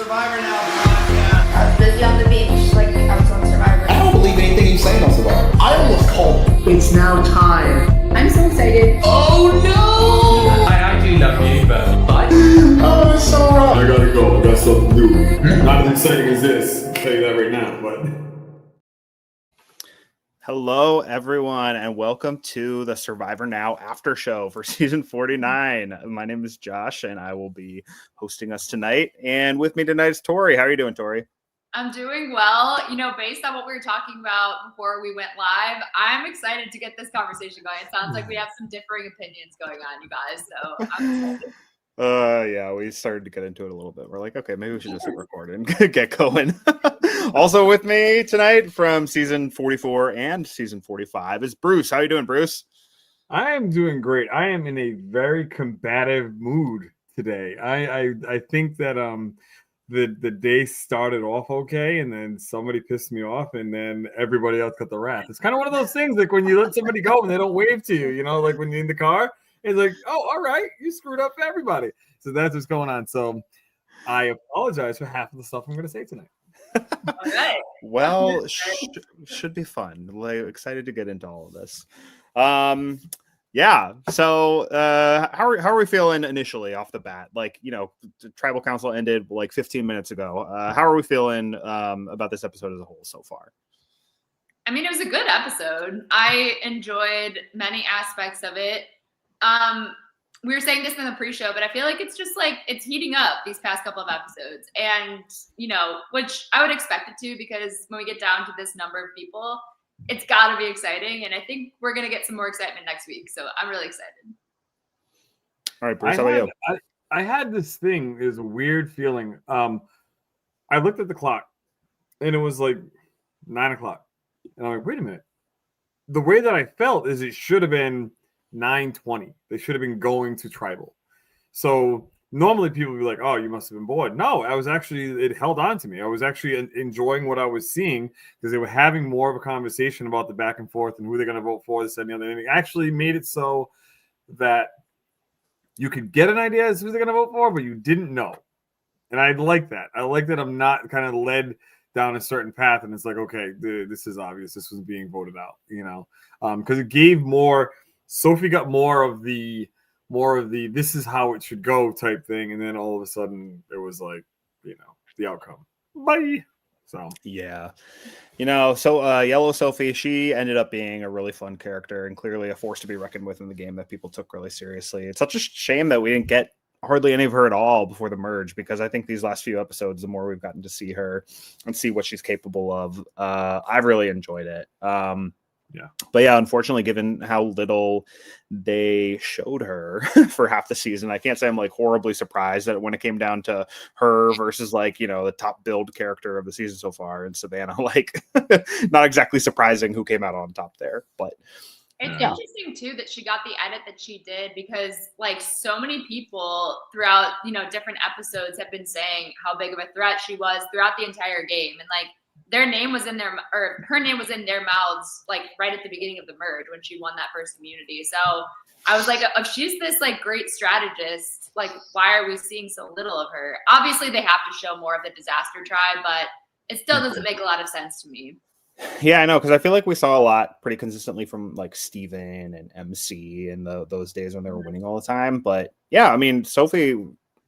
Survivor Now podcast. I was busy on the beach, like I was on Survivor. I don't believe anything you say on Survivor. I almost called it. It's now time. I'm so excited. Oh no! I actually love you, but Oh, it's so wrong. I gotta go. I got something new. Not as exciting as this. I'll tell you that right now. But hello, everyone, and welcome to the Survivor Now Aftershow for season 49. My name is Josh, and I will be hosting us tonight. And with me tonight is Tori. How are you doing, Tori? I'm doing well. You know, based on what we were talking about before we went live, I'm excited to get this conversation going. It sounds like we have some differing opinions going on, you guys. So I'm excited. Yeah, we started to get into it a little bit. We're like, okay, maybe we should just hit record and get going. Also with me tonight from season 44 and season 45 is Bruce. How are you doing, Bruce? I am doing great. I am in a very combative mood today. I think that the day started off okay, and then somebody pissed me off, and then everybody else got the wrath. It's kind of one of those things like when you let somebody go and they don't wave to you, you know, like when you're in the car. It's like, oh, all right, you screwed up everybody. So that's what's going on. So I apologize for half of the stuff I'm going to say tonight. All right. Well, should be fun. Like, excited to get into all of this. Yeah. So how are we feeling initially off the bat? Like, you know, the tribal council ended like 15 minutes ago. How are we feeling about this episode as a whole so far? I mean, it was a good episode. I enjoyed many aspects of it. We were saying this in the pre-show, but I feel like it's just like it's heating up these past couple of episodes, and you know, which I would expect it to, because when we get down to this number of people, it's got to be exciting, and I think we're gonna get some more excitement next week. So I'm really excited. All right, Bruce, how about you? I had this thing, is a weird feeling. I looked at the clock, and it was like 9 o'clock, and I'm like, wait a minute. The way that I felt is it should have been 9:20. They should have been going to tribal. So normally people would be like, oh, you must have been bored. No, I was actually, it held on to me. I was actually enjoying what I was seeing, because they were having more of a conversation about the back and forth and who they're going to vote for, this and the other. And it actually made it so that you could get an idea as to who they're going to vote for, but you didn't know. And I like that. I like that I'm not kind of led down a certain path and it's like, okay, this is obvious. This was being voted out, you know, because it gave more. Sophie got more of the this is how it should go type thing, and then all of a sudden it was like, you know, the outcome. Bye. So yeah, you know, so Yellow Sophie, she ended up being a really fun character and clearly a force to be reckoned with in the game that people took really seriously. It's such a shame that we didn't get hardly any of her at all before the merge, because I think these last few episodes, the more we've gotten to see her and see what she's capable of, I've really enjoyed it. Yeah. But yeah, unfortunately, given how little they showed her for half the season, I can't say I'm like horribly surprised that when it came down to her versus like, you know, the top build character of the season so far in Savannah, like not exactly surprising who came out on top there. But it's interesting too that she got the edit that she did, because like so many people throughout, you know, different episodes have been saying how big of a threat she was throughout the entire game, and like their name was in their, or her name was in their mouths, like right at the beginning of the merge when she won that first immunity. So I was like, if she's this like great strategist, like why are we seeing so little of her? Obviously they have to show more of the disaster tribe, but it still doesn't make a lot of sense to me. Yeah, I know, because I feel like we saw a lot pretty consistently from like Steven and MC in those days when they were winning all the time. But yeah, I mean, Sophie,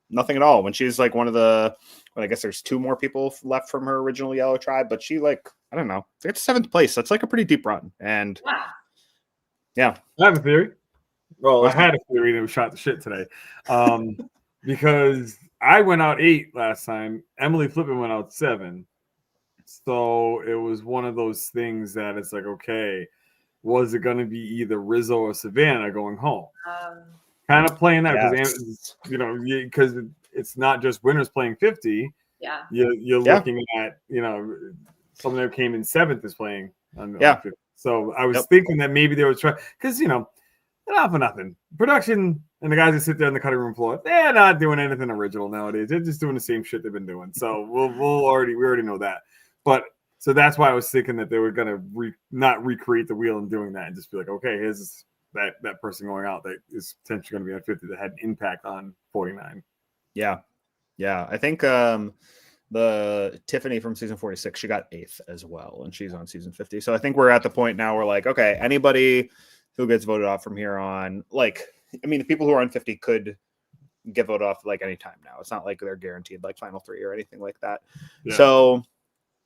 nothing at all. When she's like one of the, well, I guess there's two more people left from her original Yellow tribe, but she like, I don't know, it's 7th place. That's like a pretty deep run. And yeah. I have a theory. Well, I had a theory that was shot to shit today. Because I went out 8 last time. Emily Flippin went out 7. So it was one of those things that it's like, okay, was it going to be either Rizzo or Savannah going home? Kind of playing that because, you know, because it's not just winners playing 50. Yeah. You're looking at, you know, someone that came in 7th is playing on 50. So I was thinking that maybe they were trying, because, you know, not for nothing. Production and the guys that sit there on the cutting room floor, they're not doing anything original nowadays. They're just doing the same shit they've been doing. So we already know that. But so that's why I was thinking that they were going to not recreate the wheel in doing that and just be like, okay, here's that person going out that is potentially going to be on 50 that had an impact on 49. Yeah. I think the Tiffany from season 46, she got 8th as well, and she's on season 50. So I think we're at the point now where like, okay, anybody who gets voted off from here on, like, I mean, the people who are on 50 could get voted off like any time now. It's not like they're guaranteed like final 3 or anything like that. Yeah. So,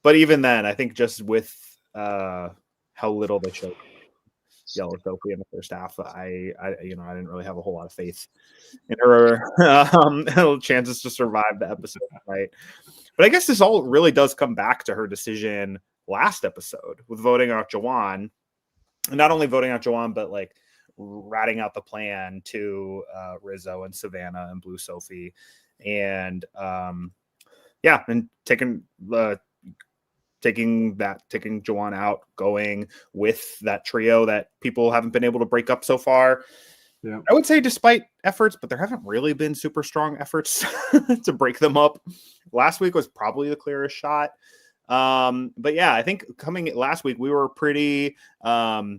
but even then, I think just with how little they showed Yellow Sophie in the first half, I didn't really have a whole lot of faith in her chances to survive the episode, right? But I guess this all really does come back to her decision last episode with voting out Jawan, and not only voting out Jawan, but like ratting out the plan to Rizzo and Savannah and Blue Sophie, and and taking Jawan out, going with that trio that people haven't been able to break up so far. Yeah. I would say despite efforts, but there haven't really been super strong efforts to break them up. Last week was probably the clearest shot. But yeah, I think coming last week, we were pretty, I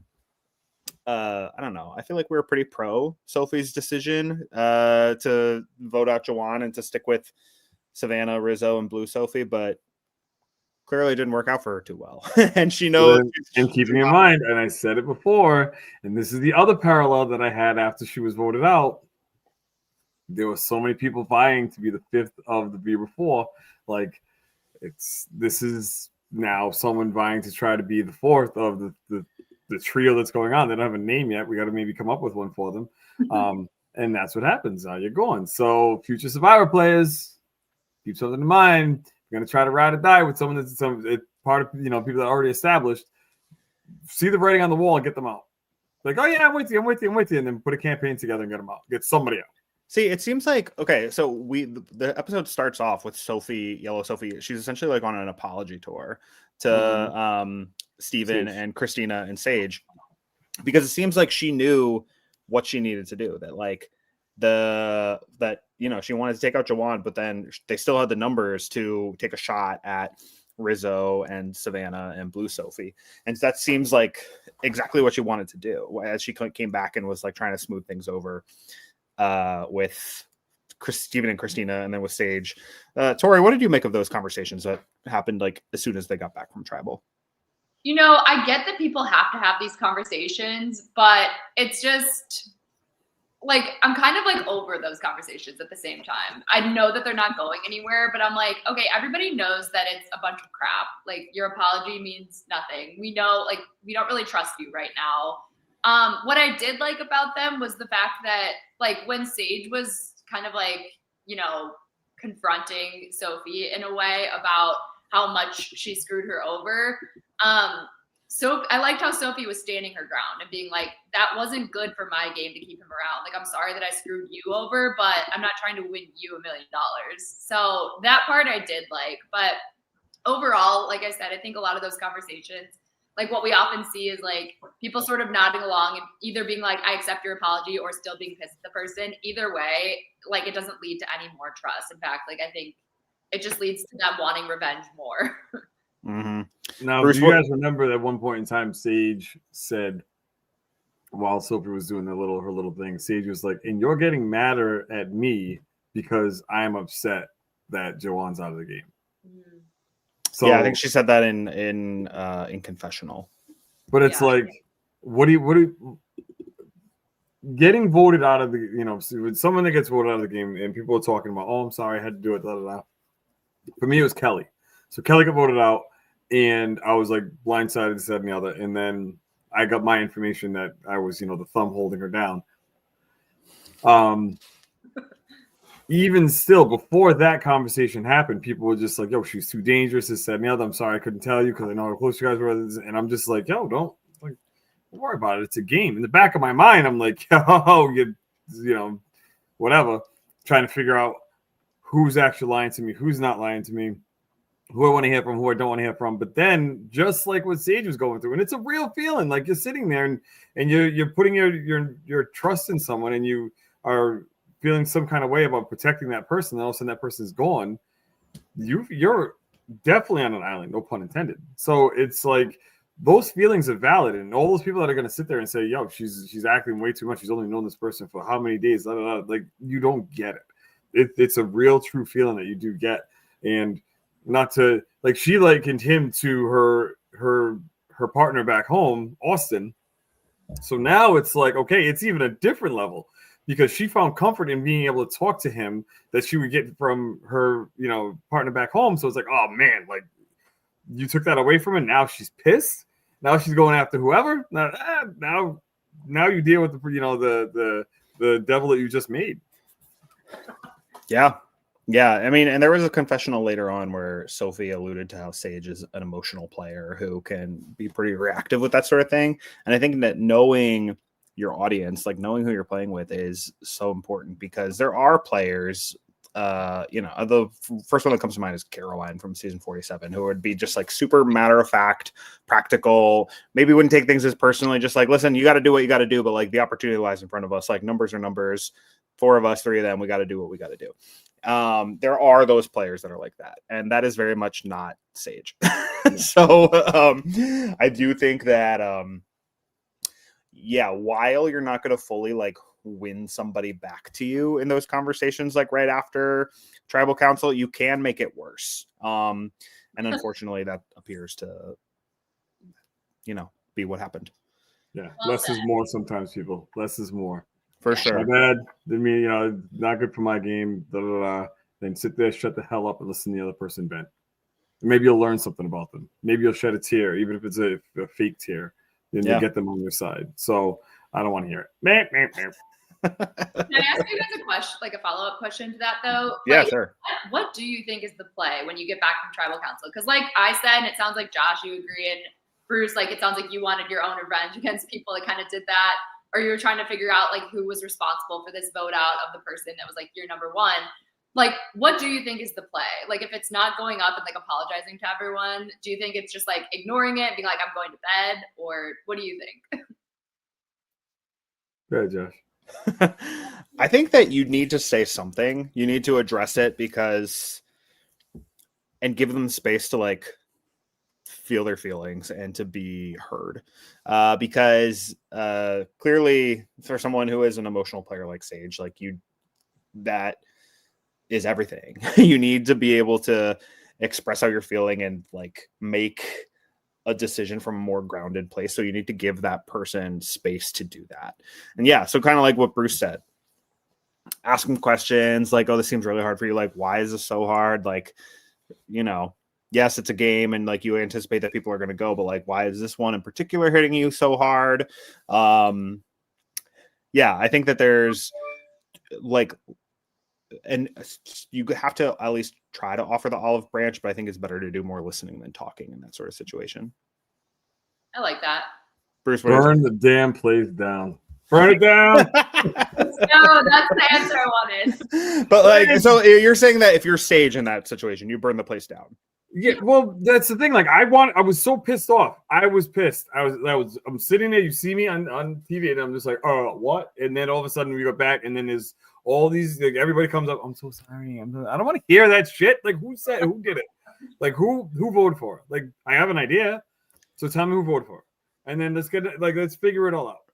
don't know. I feel like we were pretty pro Sophie's decision to vote out Jawan and to stick with Savannah, Rizzo, and Blue Sophie, but clearly didn't work out for her too well. And she knows. And keeping in mind, and I said it before, and this is the other parallel that I had after she was voted out. There were so many people vying to be the 5th of the Beaver 4. Like, this is now someone vying to try to be the 4th of the trio that's going on. They don't have a name yet. We got to maybe come up with one for them. And that's what happens. Now you're going. So future Survivor players, keep something in mind. You're going to try to ride or die with someone that's part of, people that are already established. See the writing on the wall and get them out. Like, oh yeah, I'm with you. And then put a campaign together and get them out. Get somebody out. See, it seems like, okay, so the episode starts off with Yellow Sophie. She's essentially like on an apology tour to Steven and Christina and Sage, because it seems like she knew what she needed to do. That like she wanted to take out Jawan, but then they still had the numbers to take a shot at Rizzo and Savannah and Blue Sophie. And that seems like exactly what she wanted to do as she came back and was like trying to smooth things over with Steven and Christina, and then with Sage. Tori, what did you make of those conversations that happened like as soon as they got back from Tribal? I get that people have to have these conversations, but it's just like, I'm kind of like over those conversations at the same time. I know that they're not going anywhere, but I'm like, okay, everybody knows that it's a bunch of crap. Like, your apology means nothing. We know, like, we don't really trust you right now. What I did like about them was the fact that, like, when Sage was kind of like, confronting Sophie in a way about how much she screwed her over, so I liked how Sophie was standing her ground and being like, that wasn't good for my game to keep him around. Like, I'm sorry that I screwed you over, but I'm not trying to win you $1 million. So that part I did like. But overall, like I said, I think a lot of those conversations, like what we often see is like people sort of nodding along and either being like, I accept your apology, or still being pissed at the person. Either way, like, it doesn't lead to any more trust. In fact, like, I think it just leads to them wanting revenge more. Mm-hmm. Now, Bruce, do you guys remember that at one point in time, Sage said, while Sophie was doing her little thing, Sage was like, and you're getting madder at me because I'm upset that Jawan's out of the game. So yeah, I think she said that in confessional. But it's like, what do you getting voted out of the, with someone that gets voted out of the game and people are talking about, oh, I'm sorry, I had to do it, For me, it was Kelly. So Kelly got voted out, and I was like blindsided, this, that, and the other. And then I got my information that I was, the thumb holding her down. Even still, before that conversation happened, people were just like, yo, she's too dangerous, this, that, and the other. I'm sorry I couldn't tell you because I know how close you guys were. And I'm just like, yo, don't worry about it. It's a game. In the back of my mind, I'm like, yo, whatever. Trying to figure out who's actually lying to me, who's not lying to me, who I want to hear from, who I don't want to hear from. But then, just like what Sage was going through, and it's a real feeling, like you're sitting there and you're putting your trust in someone, and you are feeling some kind of way about protecting that person, and all of a sudden that person's gone. You're definitely on an island, no pun intended. So it's like those feelings are valid, and all those people that are going to sit there and say, yo, she's acting way too much, she's only known this person for how many days, like, you don't get it. It's a real true feeling that you do get. And not to like she likened him to her partner back home, Austin. So now it's like, okay, it's even a different level because she found comfort in being able to talk to him that she would get from her, partner back home. So it's like, oh man, like you took that away from her. Now she's pissed. Now she's going after whoever. Now you deal with the devil that you just made. Yeah. Yeah. I mean, and there was a confessional later on where Sophie alluded to how Sage is an emotional player who can be pretty reactive with that sort of thing. And I think that knowing your audience, like knowing who you're playing with, is so important because there are players. The first one that comes to mind is Caroline from season 47, who would be just like super matter of fact, practical, maybe wouldn't take things as personally, just like, listen, you got to do what you got to do, but like the opportunity lies in front of us. Like numbers are numbers. 4 of us, 3 of them, we got to do what we got to do. There are those players that are like that, and that is very much not Sage. So I do think that while you're not going to fully like win somebody back to you in those conversations, like right after tribal council, you can make it worse. And unfortunately that appears to, be what happened. Yeah. Less is more sometimes, people. Less is more. For sure. My bad. Didn't mean, not good for my game. Then sit there, shut the hell up, and listen to the other person vent. Maybe you'll learn something about them. Maybe you'll shed a tear, even if it's a fake tear. Then you get them on your side. So I don't want to hear it. Can I ask you guys a question, like a follow-up question to that, though? Yeah, sure. What do you think is the play when you get back from tribal council? Because, like I said, and it sounds like Josh, you agree, and Bruce, like it sounds like you wanted your own revenge against people that kind of did that, or you were trying to figure out like who was responsible for this vote out of the person that was like your number one. Like, what do you think is the play? Like, if it's not going up and like apologizing to everyone, do you think it's just like ignoring it, being like, I'm going to bed, or what do you think? Go ahead, Josh. I think that you need to say something. You need to address it and give them space to like feel their feelings and to be heard. Because clearly for someone who is an emotional player like Sage, like that is everything. You need to be able to express how you're feeling and like make a decision from a more grounded place. So you need to give that person space to do that. And yeah, so kind of like what Bruce said, ask them questions like, oh, this seems really hard for you. Like, why is this so hard? Like, yes, it's a game and like you anticipate that people are going to go, but like, why is this one in particular hitting you so hard? I think that there's like, and you have to at least try to offer the olive branch, but I think it's better to do more listening than talking in that sort of situation. I like that. Bruce, burn the damn place down. Burn it down. No, that's the answer I wanted. But like, so you're saying that if you're Sage in that situation, you burn the place down. Yeah, well, that's the thing. Like, I was so pissed off. I was pissed. I'm sitting there. You see me on TV, and I'm just like, oh, what? And then all of a sudden we go back, and then there's all these. Like, everybody comes up. I'm so sorry. I don't want to hear that shit. Like, who did it? Like, who voted for it? Like, I have an idea. So tell me who voted for it, and then let's figure it all out.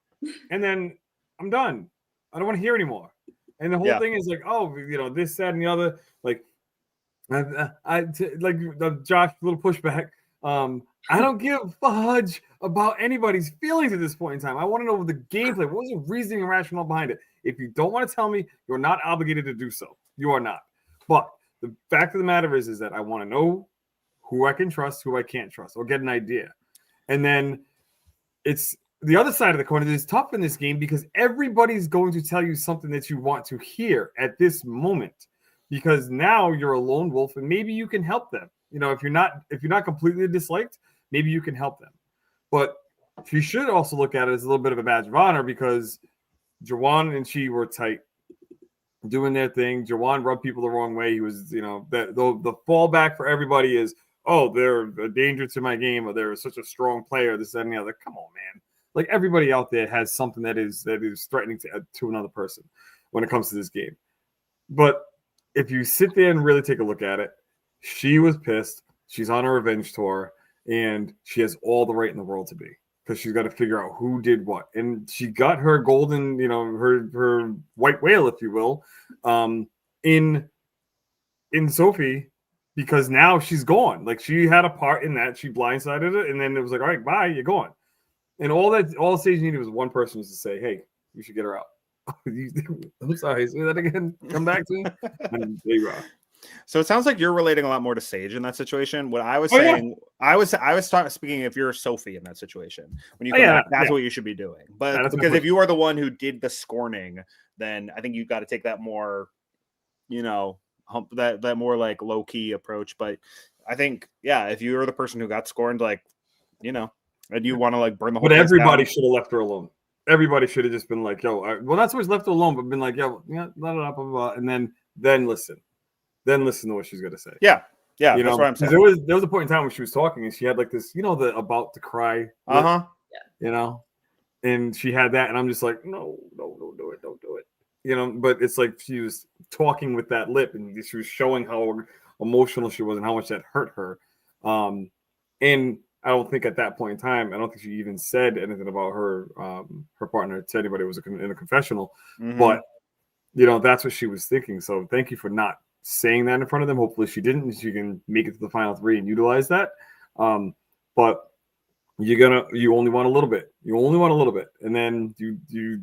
And then I'm done. I don't want to hear anymore. And the whole thing is like, oh, this, that, and the other. Like, Josh, little pushback. I don't give a fudge about anybody's feelings at this point in time. I want to know the gameplay. What was the reasoning and rationale behind it? If you don't want to tell me, you're not obligated to do so. You are not. But the fact of the matter is that I want to know who I can trust, who I can't trust, or get an idea. And then it's the other side of the coin. It is tough in this game because everybody's going to tell you something that you want to hear at this moment. Because now you're a lone wolf, and maybe you can help them. If you're not completely disliked, maybe you can help them. But you should also look at it as a little bit of a badge of honor because Jawan and she were tight, doing their thing. Jawan rubbed people the wrong way. He was, the fallback for everybody is, oh, they're a danger to my game, or they're such a strong player. This, that, and the other. Come on, man. Like, everybody out there has something that is threatening to another person when it comes to this game. But if you sit there and really take a look at it, she was pissed. She's on a revenge tour, and she has all the right in the world to be because she's got to figure out who did what. And she got her golden, her white whale, if you will, in Sophie, because now she's gone. Like she had a part in that. She blindsided it, and then it was like, all right, bye, you're gone. And all the stage needed was one person to say, hey, you should get her out. I'm sorry, say that again. Come back to me. And they were. So it sounds like you're relating a lot more to Sage in that situation. What I was saying, I was speaking if you're Sophie in that situation. When you come back, that's what you should be doing. But because if you are the one who did the scorning, then I think you've got to take that more, that more like low key approach. But I think, if you were the person who got scorned, like, and you want to like burn the whole. But everybody should have left her alone. Everybody should have just been like, yo, well, not so much left her alone, but been like, yo, blah, blah, blah, blah, and then listen. Then listen to what she's gonna say. Yeah, that's what I'm saying. There was a point in time when she was talking and she had like this, the about to cry. And she had that, and I'm just like, no, don't do it. But it's like she was talking with that lip, and she was showing how emotional she was and how much that hurt her. And I don't think at that point in time, I don't think she even said anything about her partner to anybody. It was in a confessional, but that's what she was thinking. So thank you for not saying that in front of them. Hopefully she didn't. She can make it to the final three and utilize that. But you only want a little bit. You only want a little bit, and then you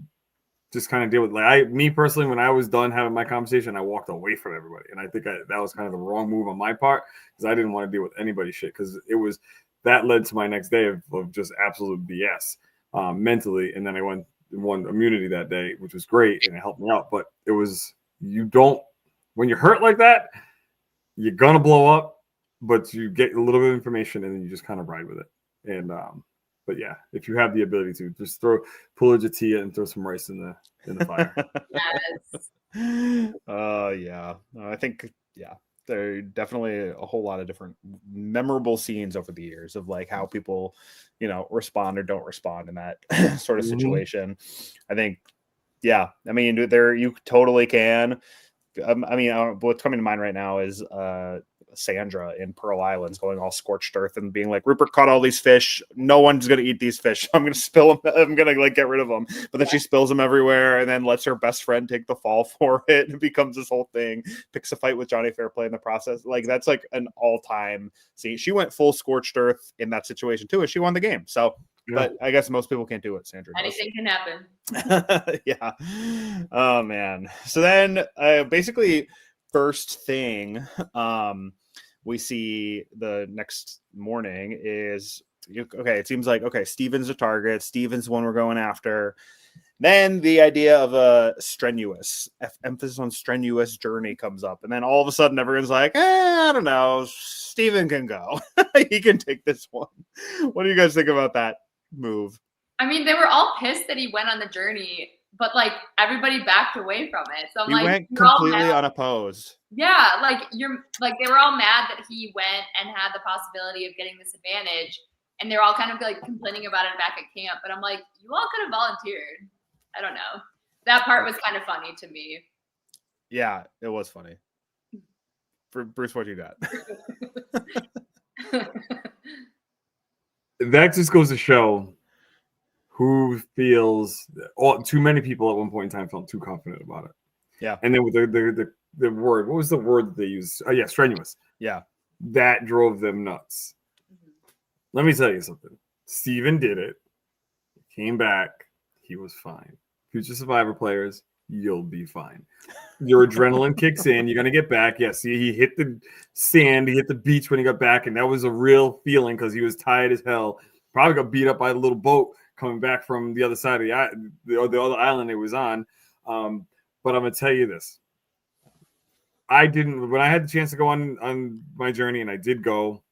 just kind of deal with me personally. When I was done having my conversation, I walked away from everybody, and I think that was kind of the wrong move on my part because I didn't want to deal with anybody's shit because it was that led to my next day of just absolute BS mentally, and then I won immunity that day, which was great and it helped me out. But it was when you're hurt like that, you're gonna blow up, but you get a little bit of information and then you just kind of ride with it. And but yeah, if you have the ability to just pull a Jatia and throw some rice in the fire. Yes. I think there are definitely a whole lot of different memorable scenes over the years of like how people, respond or don't respond in that sort of situation. I think, I mean, you totally can. What's coming to mind right now is Sandra in Pearl Islands going all scorched earth and being like, Rupert caught all these fish. No one's going to eat these fish. I'm going to spill them. I'm going to like get rid of them. But then she spills them everywhere and then lets her best friend take the fall for it. And it becomes this whole thing. Picks a fight with Johnny Fairplay in the process. Like that's like an all-time scene. She went full scorched earth in that situation too, and she won the game. So, but I guess most people can't do what Sandra does. Anything can happen. Yeah. Oh man. So then basically first thing we see the next morning is it seems like Steven's a target. Steven's the one we're going after. Then the idea of a strenuous emphasis on strenuous journey comes up, and then all of a sudden everyone's like, I don't know, Steven can go. He can take this one. What do you guys think about that move? I mean, they were all pissed that he went on the journey, but like everybody backed away from it. So I'm he like, went completely unopposed. Yeah, they were all mad that he went and had the possibility of getting this advantage, and they're all kind of like complaining about it back at camp. But I'm like, you all could have volunteered. I don't know. That part was kind of funny to me. Yeah, it was funny. Bruce, what you got? That just goes to show who feels too many people at one point in time felt too confident about it. Yeah. And then with the word, what was the word that they used? Oh yeah, strenuous. Yeah. That drove them nuts. Let me tell you something. Steven did it. He came back. He was fine. Future Survivor players, you'll be fine. Your adrenaline kicks in. You're going to get back. Yeah, see, he hit the sand. He hit the beach when he got back, and that was a real feeling because he was tired as hell. Probably got beat up by the little boat coming back from the other side of the other island it was on. But I'm going to tell you this. When I had the chance to go on my journey, and I did go,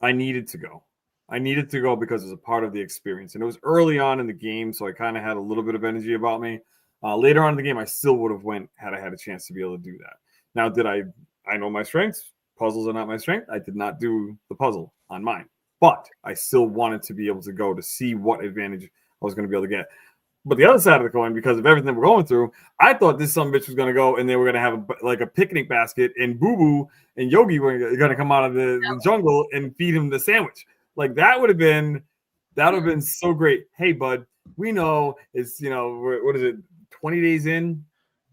I needed to go. I needed to go because it was a part of the experience. And it was early on in the game, so I kind of had a little bit of energy about me. Later on in the game, I still would have went had I had a chance to be able to do that. Now, I know my strengths. Puzzles are not my strength. I did not do the puzzle on mine. But I still wanted to be able to go to see what advantage I was going to be able to get. But the other side of the coin, because of everything we're going through, I thought this son of a bitch was going to go and they were going to have a picnic basket and Boo Boo and Yogi were going to come out of the jungle and feed him the sandwich. Like that would have been so great. Hey, bud, we know it's, what is it, 20 days in?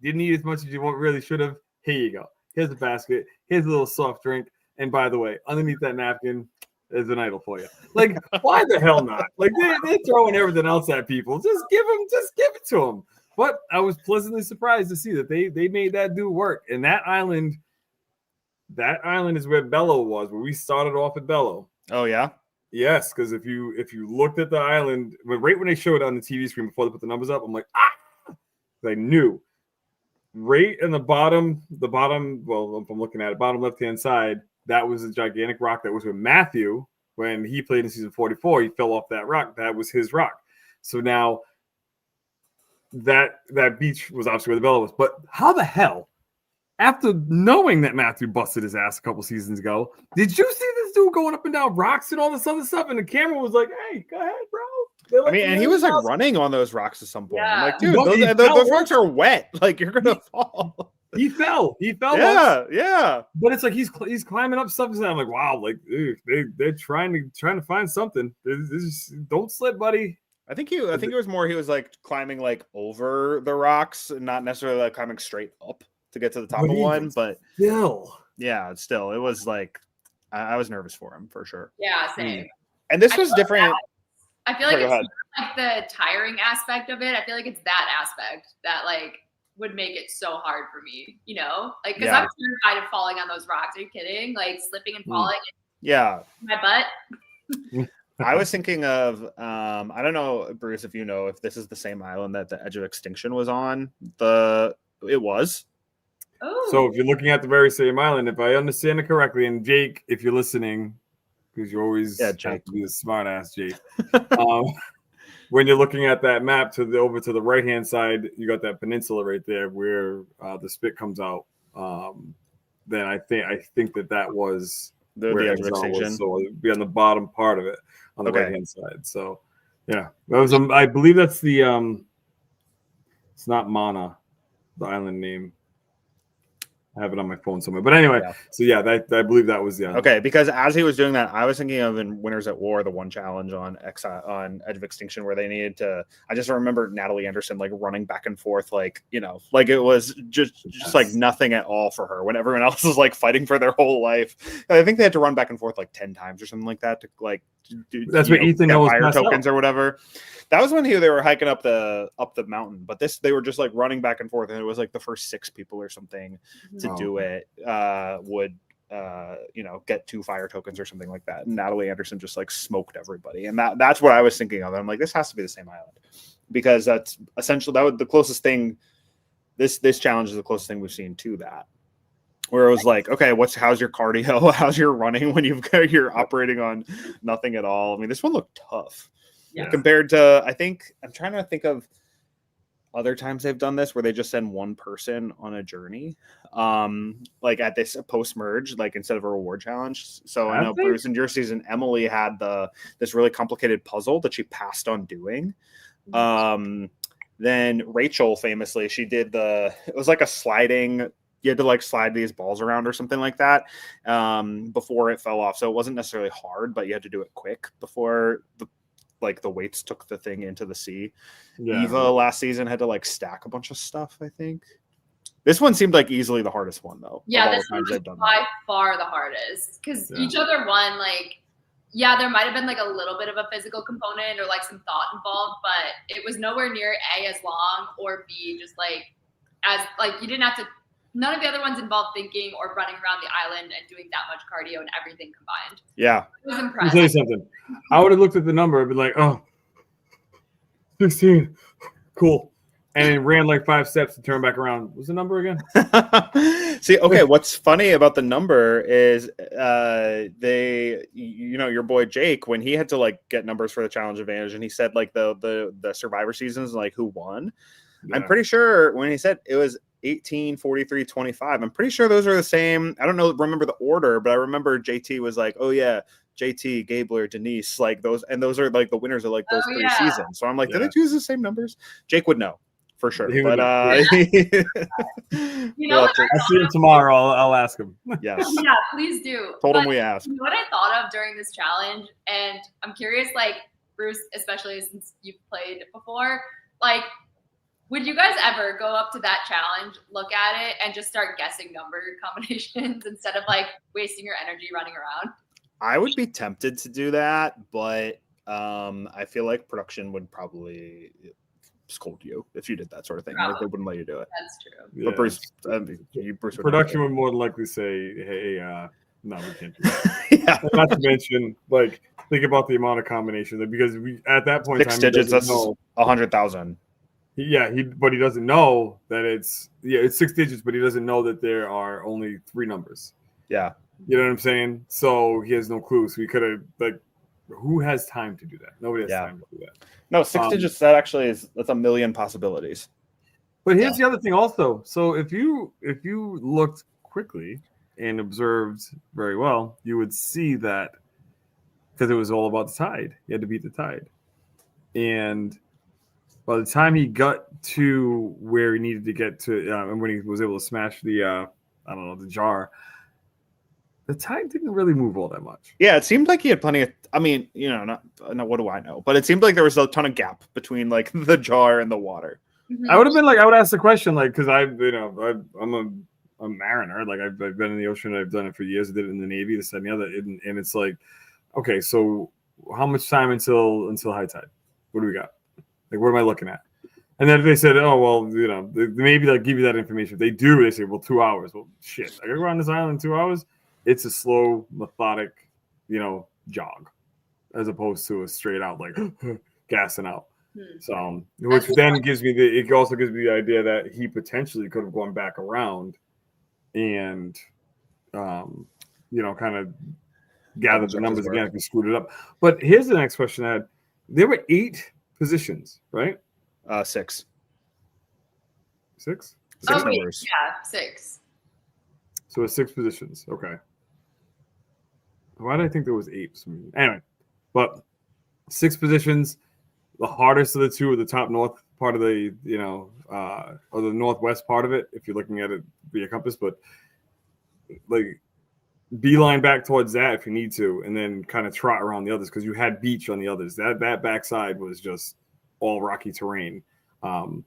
Didn't eat as much as you really should have. Here you go. Here's a basket. Here's a little soft drink. And by the way, underneath that napkin is an idol for you. Like, why the hell not? Like, they're throwing everything else at people. Just give it to them. But I was pleasantly surprised to see that they made that dude work. And that island is where Bello was, where we started off at Bello. Oh yeah. Yes, because if you looked at the island, right when they showed it on the TV screen before they put the numbers up, I'm like, I knew. Right in the bottom, well, if I'm looking at it, bottom left-hand side, that was a gigantic rock that was with Matthew when he played in season 44. He fell off that rock. That was his rock. So now that beach was obviously where the Bella was. But how the hell, after knowing that Matthew busted his ass a couple seasons ago, did you see this dude going up and down rocks and all this other stuff? And the camera was like, hey, go ahead, bro. I mean, and he was like running on those rocks at some point. Yeah. I'm like, dude, those rocks are wet. Like, you're gonna fall. He fell. Yeah, yeah. But it's like he's climbing up stuff. And I'm like, wow, like they're trying to find something. Don't slip, buddy. I think it was more he was like climbing like over the rocks and not necessarily like climbing straight up to get to the top of one. But still, it was like I was nervous for him for sure. Yeah, same. And this was different. I feel like Sorry, it's not like the tiring aspect of it. I feel like it's that aspect that like would make it so hard for me, you know? Like, because I'm terrified of falling on those rocks. Are you kidding? Like slipping and falling. Yeah. My butt. I was thinking of I don't know, Bruce, if you know if this is the same island that the Edge of Extinction was on. It was. Oh. So if you're looking at the very same island, if I understand it correctly, and Jake, if you're listening, because you always have to be a smart ass, Jake. When you're looking at that map over to the right hand side, you got that peninsula right there where the spit comes out. Then I think that was the Edge of Extinction. So it'd be on the bottom part of it on the right hand side. So yeah, that was I believe that's the it's not Mana, the island name. I have it on my phone somewhere. But anyway, so yeah, I believe that was the island. Okay, because as he was doing that, I was thinking of in Winners at War, the one challenge on Edge of Extinction where they needed to. I just remember Natalie Anderson like running back and forth, like like it was just like nothing at all for her when everyone else was like fighting for their whole life. I think they had to run back and forth like 10 times or something like that to like. That's what Ethan knows. Fire tokens or whatever. That was when they were hiking up the mountain, but they were just like running back and forth, and it was like the first 6 people or something to do it would get 2 fire tokens or something like that. And Natalie Anderson just like smoked everybody, and that's what I was thinking of. I'm like, this has to be the same island because that's essentially the closest thing. This challenge is the closest thing we've seen to that. Where it was like, okay, how's your cardio? How's your running when you're operating on nothing at all? I mean, this one looked tough compared to, I'm trying to think of other times they've done this where they just send one person on a journey, like at this post-merge, like instead of a reward challenge. So I know Bruce, in your season, Emily had this really complicated puzzle that she passed on doing. Then Rachel famously, she did it was like a sliding. You had to like slide these balls around or something like that before it fell off. So it wasn't necessarily hard, but you had to do it quick before the weights took the thing into the sea. Yeah. Eva last season had to like stack a bunch of stuff, I think. This one seemed like easily the hardest one though. Yeah, this one was by far the hardest because each other one, there might have been like a little bit of a physical component or like some thought involved, but it was nowhere near A, as long, or B, just you didn't have to. None of the other ones involved thinking or running around the island and doing that much cardio and everything combined. Yeah. It was impressive. Let me tell you something. I would have looked at the number and been like, 16. Cool. And it ran like 5 steps to turn back around. What's the number again? See, okay, what's funny about the number is your boy Jake, when he had to like get numbers for the challenge advantage, and he said like the Survivor seasons, like who won. Yeah. I'm pretty sure when he said it was 18, 43, 25. I'm pretty sure those are the same. I don't remember the order, but I remember JT was like, oh yeah, JT, Gabler, Denise, like those, and those are like the winners of like those 3 seasons. So I'm like, did I choose the same numbers? Jake would know for sure. But I'll see him tomorrow. I'll ask him. Yes. Yeah, please do. Told him we asked. You know what I thought of during this challenge, and I'm curious, like Bruce, especially since you've played before, like Would you guys ever go up to that challenge, look at it, and just start guessing number combinations instead of like wasting your energy running around? I would be tempted to do that, but I feel like production would probably scold you if you did that sort of thing. Like they wouldn't let you do it. That's true. But Yeah. Bruce, Bruce would Production never would more than likely say, "Hey, no, we can't do that." do it. Yeah. And not to mention, like, think about the amount of combinations because we at that point in 6 time, he digits, doesn't that's know. 100,000. But he doesn't know that it's 6 digits, but he doesn't know that there are only 3 numbers. Yeah. You know what I'm saying? So he has no clue. So he could have who has time to do that? Nobody has time to do that. No, 6 digits, that's a million possibilities. But here's the other thing also. So if you looked quickly and observed very well, you would see that because it was all about the tide. He had to beat the tide. And by the time he got to where he needed to get to, and when he was able to smash the the jar, the tide didn't really move all that much. Yeah, it seemed like he had plenty of. I mean, not what do I know? But it seemed like there was a ton of gap between like the jar and the water. I would have been I would ask the question because I'm a mariner. Like I've been in the ocean. I've done it for years. I did it in the Navy, this, that, and the other. And it's like, okay, so how much time until high tide? What do we got? Like, what am I looking at? And then if they said, oh, well, they maybe they'll give you that information. If they do, they say, well, 2 hours. Well, shit, I got to go on this island in 2 hours. It's a slow, methodic, jog, as opposed to a straight out, like, gassing out. So, which then gives me it also gives me the idea that he potentially could have gone back around and, kind of gathered the numbers again if he screwed it up. But here's the next question I had. There were 8 positions, right? 6. 6? Oh, wait, numbers. yeah, 6. So it's 6 positions. Okay. Why did I think there was 8? Anyway, but 6 positions. The hardest of the 2 are the top north part of the, or the northwest part of it, if you're looking at it via compass. But like, beeline back towards that if you need to, and then kind of trot around the others because you had beach on the others. That backside was just all rocky terrain. And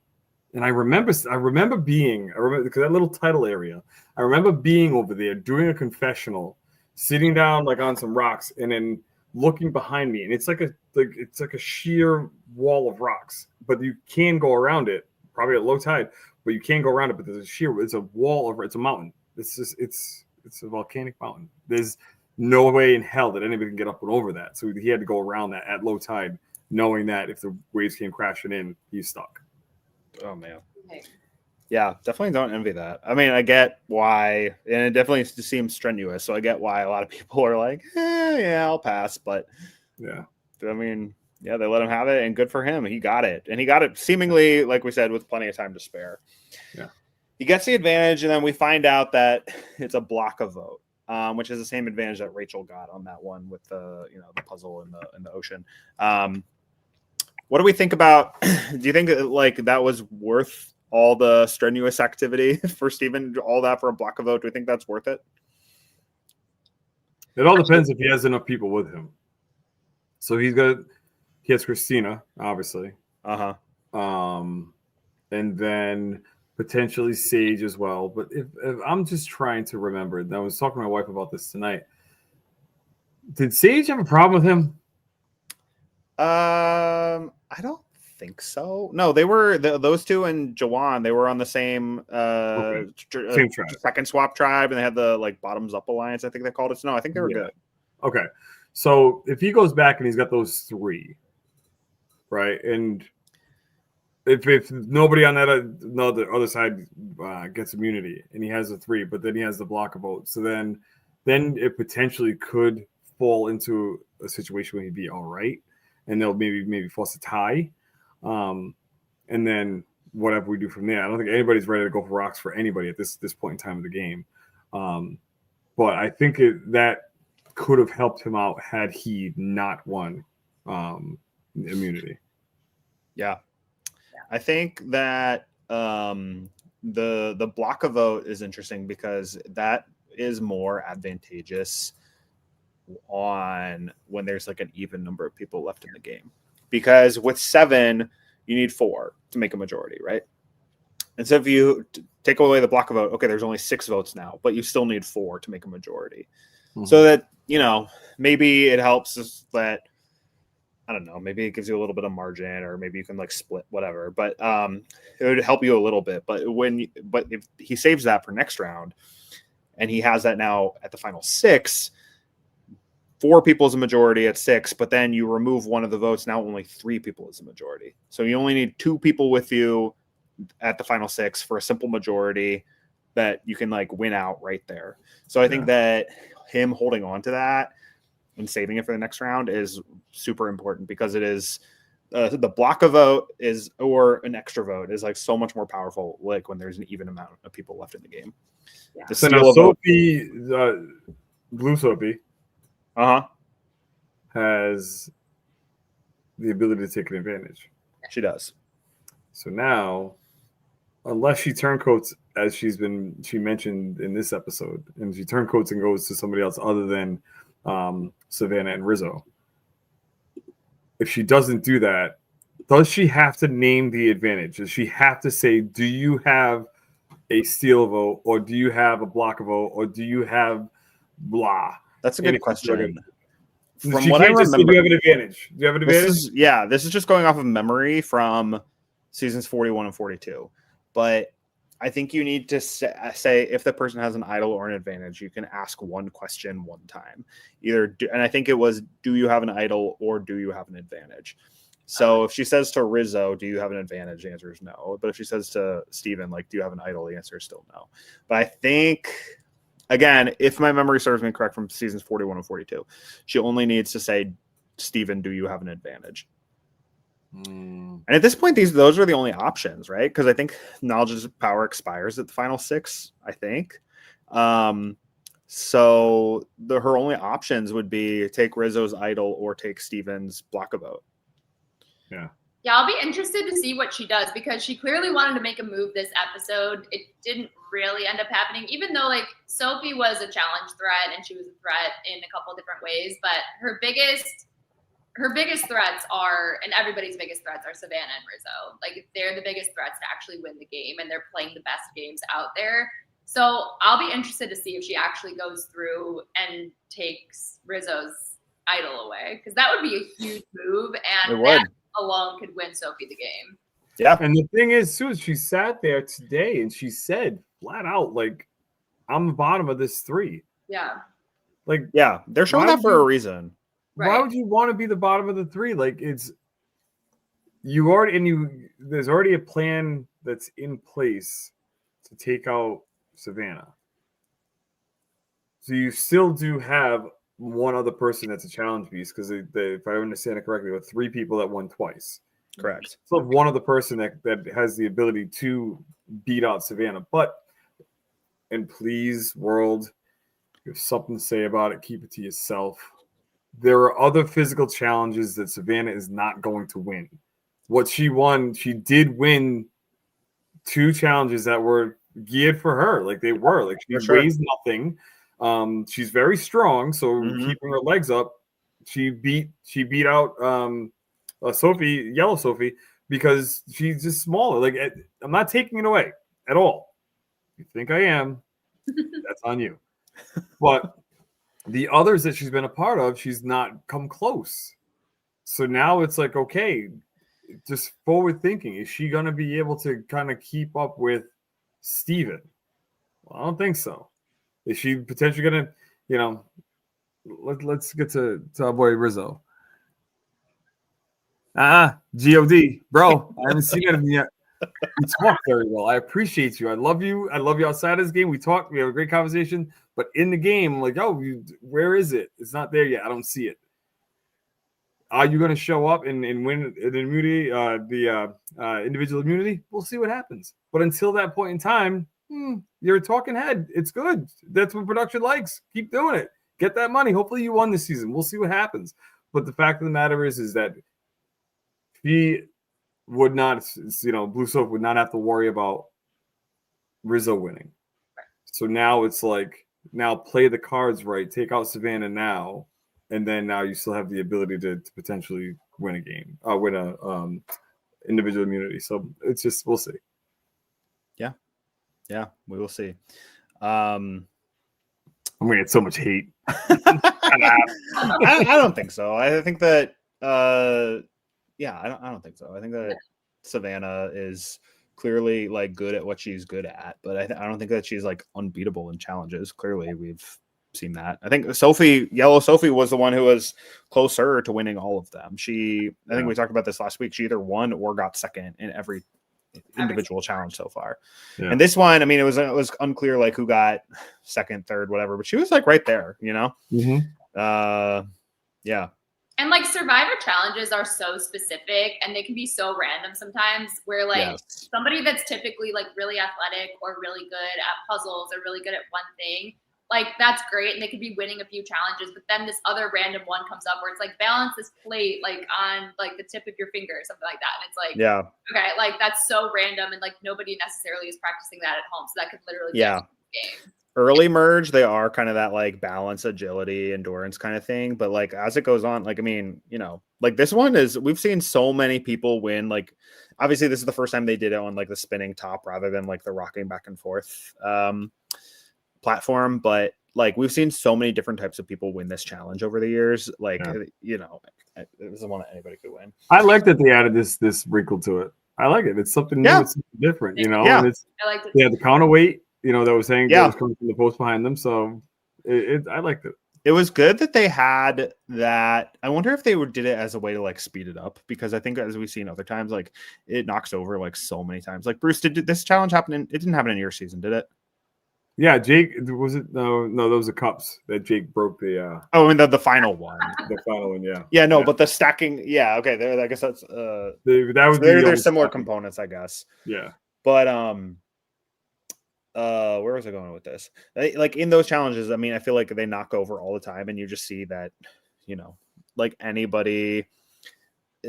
I remember because that little title area, I remember being over there doing a confessional, sitting down like on some rocks, and then looking behind me, and it's like a sheer wall of rocks, but you can go around it, probably at low tide, but you can't go around it. But it's a wall of it's a mountain. It's a volcanic mountain. There's no way in hell that anybody can get up and over that. So he had to go around that at low tide, knowing that if the waves came crashing in, he's stuck. Oh man. Okay. Yeah, definitely don't envy that. I mean, I get why, and it definitely seems strenuous. So I get why a lot of people are like, yeah, I'll pass. But yeah, I mean, yeah, they let him have it, and good for him. He got it, and he got it seemingly, like we said, with plenty of time to spare. Yeah, he gets the advantage, and then we find out that it's a block of vote, which is the same advantage that Rachel got on that one with the the puzzle in the ocean. What do we think about? Do you think like that was worth all the strenuous activity for Steven, all that for a block of vote? Do we think that's worth it? It all depends if he has enough people with him. So he has Christina, obviously. Uh-huh. And then potentially Sage as well. But if I'm just trying to remember, and I was talking to my wife about this tonight. Did Sage have a problem with him? I don't think so. No, they were those two and Jawan. They were on the same Same tribe. second swap tribe, and they had the like bottoms up alliance. I think they called it. So, no, I think they were good. Okay, so if he goes back and he's got those 3, right, and if nobody on that the other side gets immunity, and he has the 3, but then he has the block of votes, so then it potentially could fall into a situation where he'd be all right, and they'll maybe force a tie. And then whatever we do from there, I don't think anybody's ready to go for rocks for anybody at this point in time of the game. But I think that could have helped him out had he not won immunity. Yeah. I think that the block of vote is interesting because that is more advantageous on when there's like an even number of people left in the game. Because with 7, you need 4 to make a majority, right? And so if you take away the block vote, okay, there's only 6 votes now, but you still need 4 to make a majority. So that, maybe it helps us that, I don't know, maybe it gives you a little bit of margin, or maybe you can like split whatever, but it would help you a little bit. But if he saves that for next round and he has that now at the final 6, 4 people is a majority at 6, but then you remove one of the votes. Now only 3 people is a majority. So you only need 2 people with you at the final 6 for a simple majority that you can like win out right there. So I think that him holding on to that and saving it for the next round is super important, because it is the block a vote is, or an extra vote is like so much more powerful, like when there's an even amount of people left in the game. Yeah. So now Sophie, Blue Sophie, has the ability to take an advantage. She does. So now, unless she turncoats, as she mentioned in this episode, and she turncoats and goes to somebody else other than Savannah and Rizzo. If she doesn't do that, does she have to name the advantage? Does she have to say, do you have a steal vote, or do you have a block vote, or do you have blah? That's a good question. From what I remember, do you have an advantage? Do you have an advantage? This is just going off of memory from seasons 41 and 42. But I think you need to say if the person has an idol or an advantage, you can ask one question one time. And I think it was, do you have an idol or do you have an advantage? So if she says to Rizzo, do you have an advantage? The answer is no. But if she says to Steven, like, do you have an idol? The answer is still no. But I think, again, if my memory serves me correct from seasons 41 and 42, she only needs to say, Steven, do you have an advantage? And at this point, those are the only options, right? Because I think knowledge's power expires at the final 6, I think. So her only options would be take Rizzo's idol or take Steven's block a vote. Yeah. Yeah, I'll be interested to see what she does, because she clearly wanted to make a move this episode. It didn't really end up happening, even though like Sophie was a challenge threat and she was a threat in a couple different ways. But her biggest threats are, and everybody's biggest threats are, Savannah and Rizzo. Like, they're the biggest threats to actually win the game, and they're playing the best games out there. So I'll be interested to see if she actually goes through and takes Rizzo's idol away, because that would be a huge move, and that alone could win Sophie the game. Yeah. And the thing is, Sue, she sat there today and she said flat out, like, I'm the bottom of this 3. Yeah. Like, yeah, they're showing that for a reason. Why would you want to be the bottom of the 3? Like, there's already a plan that's in place to take out Savannah. So you still do have one other person that's a challenge beast, because if I understand it correctly, there were 3 people that won twice. Correct. So one other person that has the ability to beat out Savannah. And please, world, if you have something to say about it, keep it to yourself. There are other physical challenges that Savannah is not going to win. What she won, she did win 2 challenges that were geared for her. Like, they were. Like, she weighs nothing. She's very strong, so keeping her legs up, she beat out Sophie, Yellow Sophie, because she's just smaller. Like, I'm not taking it away at all. You think I am? That's on you. But the others that she's been a part of, she's not come close. So now it's like, okay, just forward thinking. Is she going to be able to kind of keep up with Steven? Well, I don't think so. Is she potentially going to, let's get to our boy Rizzo. G-O-D. Bro, I haven't seen anything yet. You talk very well. I appreciate you. I love you. I love you outside of this game. We talk. We have a great conversation. But in the game, like, where is it? It's not there yet. I don't see it. Are you going to show up and win the immunity, the individual immunity? We'll see what happens. But until that point in time, you're a talking head. It's good. That's what production likes. Keep doing it. Get that money. Hopefully you won this season. We'll see what happens. But the fact of the matter is that he would not, Blue Soap would not have to worry about Rizzo winning. So now it's like, now play the cards right. Take out Savannah now. And then now you still have the ability to potentially win a game, win a individual immunity. So it's just, we'll see. Yeah, we will see. I'm gonna get so much hate. I don't think so. I think that yeah, I don't think so. I think that Savannah is clearly like good at what she's good at, but I don't think that she's like unbeatable in challenges. Clearly, we've seen that. I think Yellow Sophie was the one who was closer to winning all of them. I think we talked about this last week. She either won or got second in every individual challenge so far. Yeah. And this one, I mean, it was unclear like who got second, third, whatever, but she was like right there, you know? Yeah. And like Survivor challenges are so specific and they can be so random sometimes where like somebody that's typically like really athletic or really good at puzzles or really good at one thing, like that's great. And they could be winning a few challenges, but then this other random one comes up where it's like balance this plate like on like the tip of your finger or something like that. And it's like, okay, like that's so random and like nobody necessarily is practicing that at home. So that could literally be a game. Early merge, they are kind of that like balance, agility, endurance kind of thing. But like as it goes on, like I mean, you know, like this one is we've seen so many people win. Like obviously this is the first time they did it on like the spinning top rather than like the rocking back and forth platform. But like we've seen so many different types of people win this challenge over the years. Like you know, it was one that anybody could win. I like that they added this wrinkle to it. I like it. It's something new. It's something different. You know, and it's I liked it. Yeah, the counterweight. You know, that was saying that was coming from the post behind them. So I liked it. It was good that they had that. I wonder if they did it as a way to like speed it up, because I think as we've seen other times, like it knocks over like so many times. Like Bruce, did this challenge happen? It didn't happen in your season, did it? Yeah, Jake, was it? No, those are cups that Jake broke the. Oh, I mean the final one. The final one, yeah. Yeah, no, but the stacking, yeah, okay. There, I guess that's that was there's similar components, I guess. Yeah, but where was I going with this? Like in those challenges, I mean, I feel like they knock over all the time, and you just see that, you know, like anybody,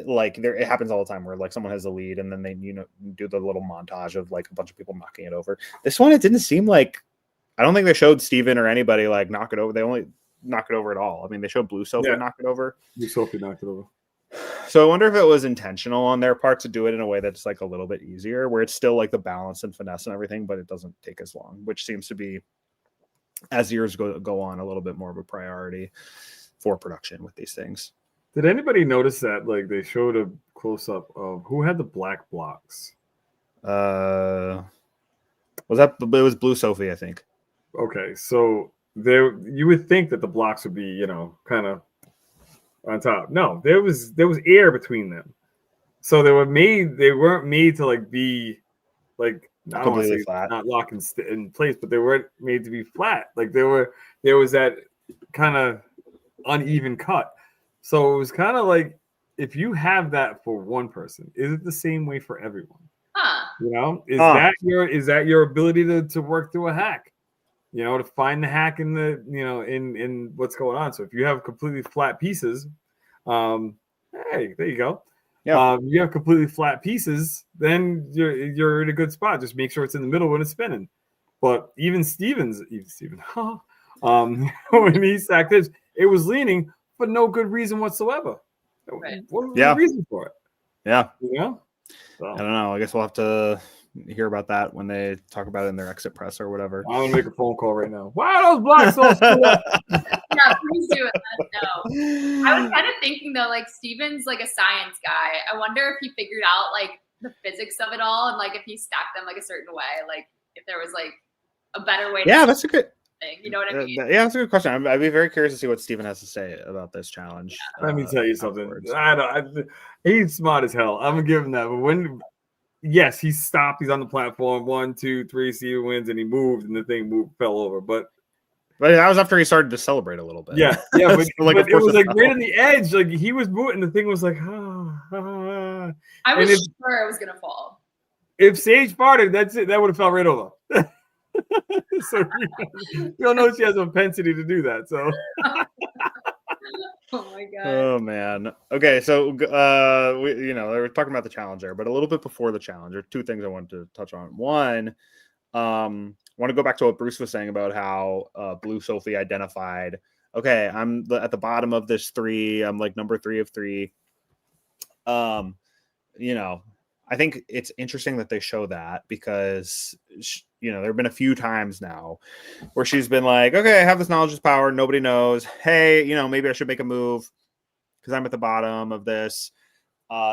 like there, it happens all the time where like someone has a lead, and then they, you know, do the little montage of like a bunch of people knocking it over. This one, it didn't seem like. I don't think they showed Steven or anybody like knock it over. They only knock it over at all. I mean, they showed Blue Sophie knock it over. Blue Sophie knocked it over. So I wonder if it was intentional on their part to do it in a way that's like a little bit easier, where it's still like the balance and finesse and everything, but it doesn't take as long, which seems to be, as years go on, a little bit more of a priority for production with these things. Did anybody notice that like they showed a close up of who had the black blocks? It was Blue Sophie, I think. Okay, so there you would think that the blocks would be, you know, kind of on top. No, there was air between them, so they weren't made to like be like completely flat, not locked in place, but they weren't made to be flat. Like there was that kind of uneven cut. So it was kind of like, if you have that for one person, is it the same way for everyone? You know, is that your ability to work through a hack? You know, to find the hack in the, you know, in what's going on. So if you have completely flat pieces, hey, there you go. Yeah. You have completely flat pieces, then you're in a good spot. Just make sure it's in the middle when it's spinning. But even Steven, when he stacked it was leaning for no good reason whatsoever. Right. What was the reason for it? Yeah. You know? So. I don't know. I guess we'll have to hear about that when they talk about it in their exit press or whatever. I'm gonna make a phone call right now. Why are those blocks so screwed up? Yeah, please do it. No. I was kind of thinking though, like Steven's like a science guy. I wonder if he figured out like the physics of it all, and like if he stacked them like a certain way, like if there was like a better way. That's a good thing. You know what I mean? Yeah, that's a good question. I'd be very curious to see what Steven has to say about this challenge. Let me tell you something. He's smart as hell. I'm gonna give him that. But yes, he stopped. He's on the platform. 1, 2, 3. Steven wins, and he moved, and the thing fell over. But that was after he started to celebrate a little bit. Yeah. But, like, but it was like right on the edge. Like he was moving, the thing was like, I was sure it was gonna fall. If Sage farted, that's it. That would have fell right over. So you don't know she has a propensity to do that. So. Oh my god. Oh man. Okay, so we were talking about the challenger, but a little bit before the challenger, two things I wanted to touch on. One, I want to go back to what Bruce was saying about how Blue Sophie identified, okay, I'm at the bottom of this 3. I'm like number 3 of 3. You know, I think it's interesting that they show that because there have been a few times now where she's been like, okay, I have this knowledge is power. Nobody knows. Hey, maybe I should make a move because I'm at the bottom of this.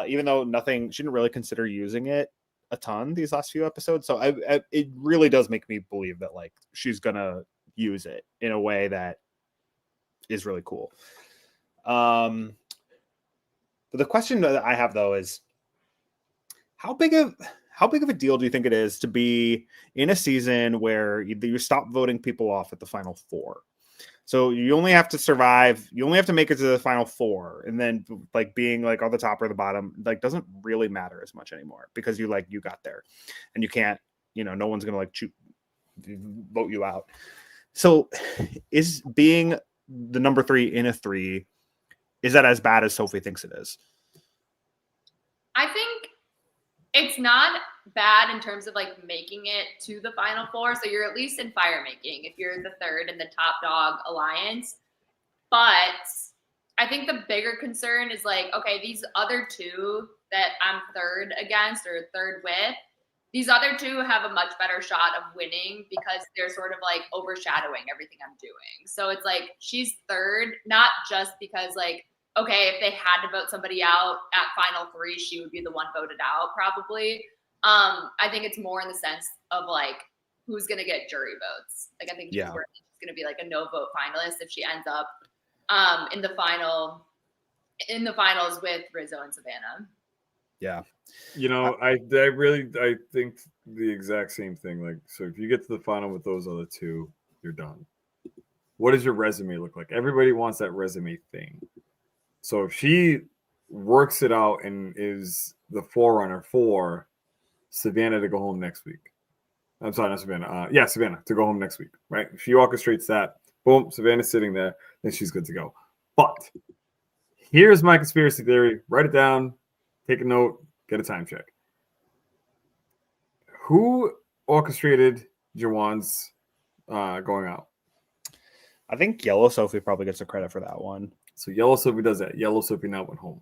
Even though she didn't really consider using it a ton these last few episodes. So it really does make me believe that like she's going to use it in a way that is really cool. But the question that I have though is how big of a deal do you think it is to be in a season where you stop voting people off at the final 4? So you only have to survive. You only have to make it to the final 4, and then like being like on the top or the bottom like doesn't really matter as much anymore because you got there, and you can't. No one's gonna like vote you out. So is being the number 3 in a 3, is that as bad as Sophie thinks it is? I think it's not bad in terms of like making it to the final 4. So you're at least in fire making if you're the 3rd in the top dog alliance. But I think the bigger concern is like, okay, these other 2 that I'm 3rd against or 3rd with, these other 2 have a much better shot of winning because they're sort of like overshadowing everything I'm doing. So it's like she's 3rd, not just because like, okay, if they had to vote somebody out at final 3, she would be the one voted out probably. I think it's more in the sense of like who's going to get jury votes. Like I think she's going to be like a no vote finalist if she ends up in the finals with Rizzo and Savannah. Yeah. I think the exact same thing. Like, so if you get to the final with those other 2, you're done. What does your resume look like? Everybody wants that resume thing. So if she works it out and is the forerunner for Savannah to go home next week. I'm sorry, not Savannah. Savannah to go home next week, right? If she orchestrates that, boom, Savannah's sitting there, then she's good to go. But here's my conspiracy theory. Write it down, take a note, get a time check. Who orchestrated Jawan's going out? I think Yellow Sophie probably gets the credit for that one. So Yellow Sophie does that. Yellow Sophie now went home,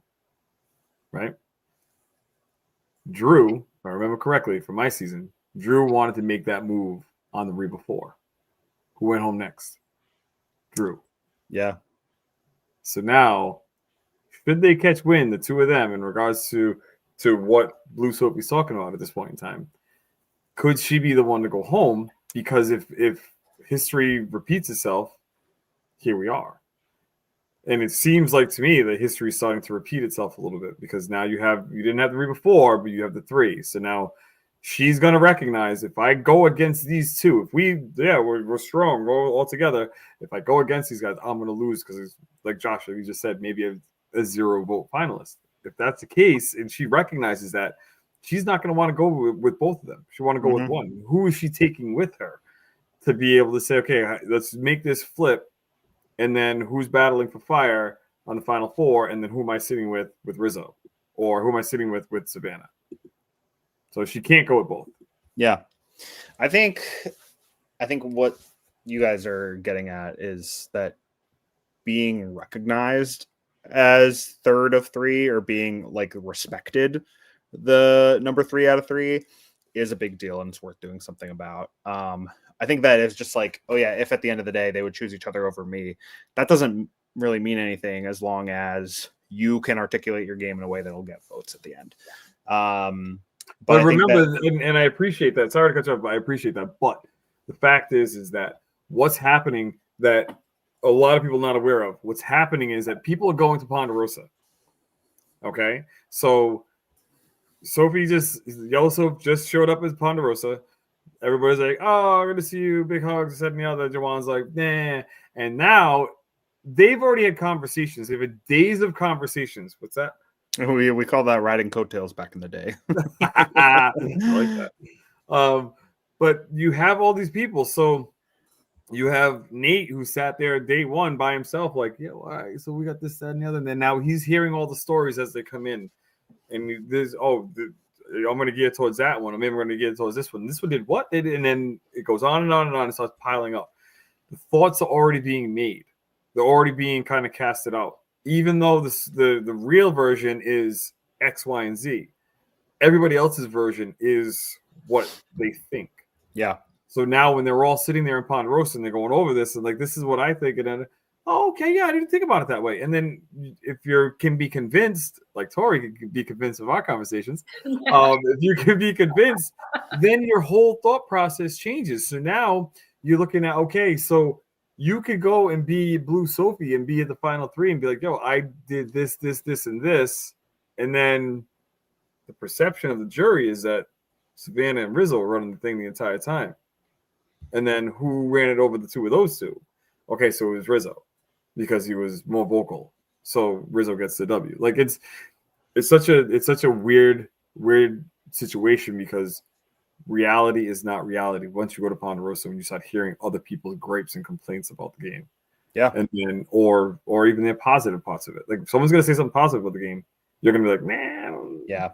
right? Drew, if I remember correctly from my season, Drew wanted to make that move on the Reba 4. Who went home next? Drew. Yeah. So now, should they catch wind, the 2 of them, in regards to what Blue Sophie's talking about at this point in time, could she be the one to go home? Because if history repeats itself, here we are. And it seems like to me that history is starting to repeat itself a little bit because now you didn't have the Reba 4, but you have the 3. So now she's going to recognize if I go against these 2, if we're strong, we're all together. If I go against these guys, I'm going to lose because, like Josh, like you just said, maybe a 0 vote finalist. If that's the case, and she recognizes that, she's not going to want to go with both of them. She want to go with one. Who is she taking with her to be able to say, okay, let's make this flip? And then who's battling for fire on the final 4? And then who am I sitting with Rizzo? Or who am I sitting with Savannah? So she can't go with both. Yeah. I think what you guys are getting at is that being recognized as 3rd of 3 or being like respected the number 3 out of 3 is a big deal and it's worth doing something about. I think that is just like, oh yeah, if at the end of the day they would choose each other over me, that doesn't really mean anything as long as you can articulate your game in a way that'll get votes at the end. But remember, and I appreciate that. Sorry to cut you off, but I appreciate that. But the fact is that what's happening that a lot of people are not aware of, what's happening is that people are going to Ponderosa. Okay? So Yellow Soap just showed up as Ponderosa. Everybody's like, oh, I'm going to see you. Big hugs. This and the other. Jawan's like, nah. And now they've already had conversations. They've had days of conversations. What's that? We call that riding coattails back in the day. I like that. But you have all these people. So you have Nate who sat there day 1 by himself, like, yeah, all right, so we got this, that, and the other. And then now he's hearing all the stories as they come in. And there's, I'm going to gear towards that one. Maybe we're going to gear towards this one. This one did what? And then it goes on and on and on. And starts piling up. The thoughts are already being made. They're already being kind of casted out. Even though the real version is X, Y, and Z. Everybody else's version is what they think. Yeah. So now when they're all sitting there in Ponderosa and they're going over this and like, this is what I think. And then, oh, okay, yeah, I didn't think about it that way. And then if you can be convinced, like Tori can be convinced of our conversations, if you can be convinced, then your whole thought process changes. So now you're looking at, okay, so you could go and be Blue Sophie and be at the final three and be like, yo, I did this, this, this, and this. And then the perception of the jury is that Savannah and Rizzo were running the thing the entire time. And then who ran it over the two of those two? Okay, so it was Rizzo because he was more vocal. So Rizzo gets the W. Like it's such a weird situation because reality is not reality. Once you go to Ponderosa and you start hearing other people's gripes and complaints about the game. Yeah. And then or even the positive parts of it. Like if someone's gonna say something positive about the game, you're gonna be like, man. Yeah.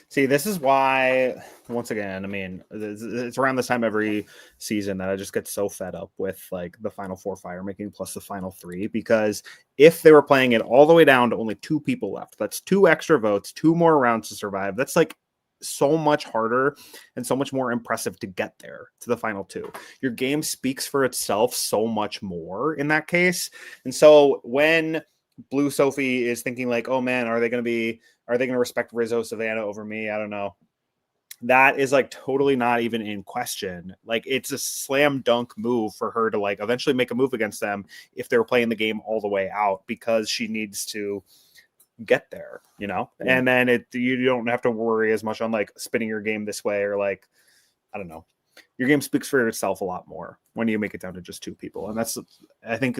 See, this is why, once again, I mean, it's around this time every season that I just get so fed up with like the final four fire making plus the final three, because if they were playing it all the way down to only 2 people left, that's 2 extra votes, 2 more rounds to survive. That's like so much harder and so much more impressive to get there to the final 2. Your game speaks for itself so much more in that case. And so when Blue Sophie is thinking like, oh man, are they going to respect Rizzo Savannah over me? I don't know. That is like totally not even in question. Like it's a slam dunk move for her to like eventually make a move against them if they're playing the game all the way out, because she needs to get there, you know? Yeah. And then you don't have to worry as much on like spinning your game this way or like, I don't know. Your game speaks for itself a lot more when you make it down to just 2 people. And that's, I think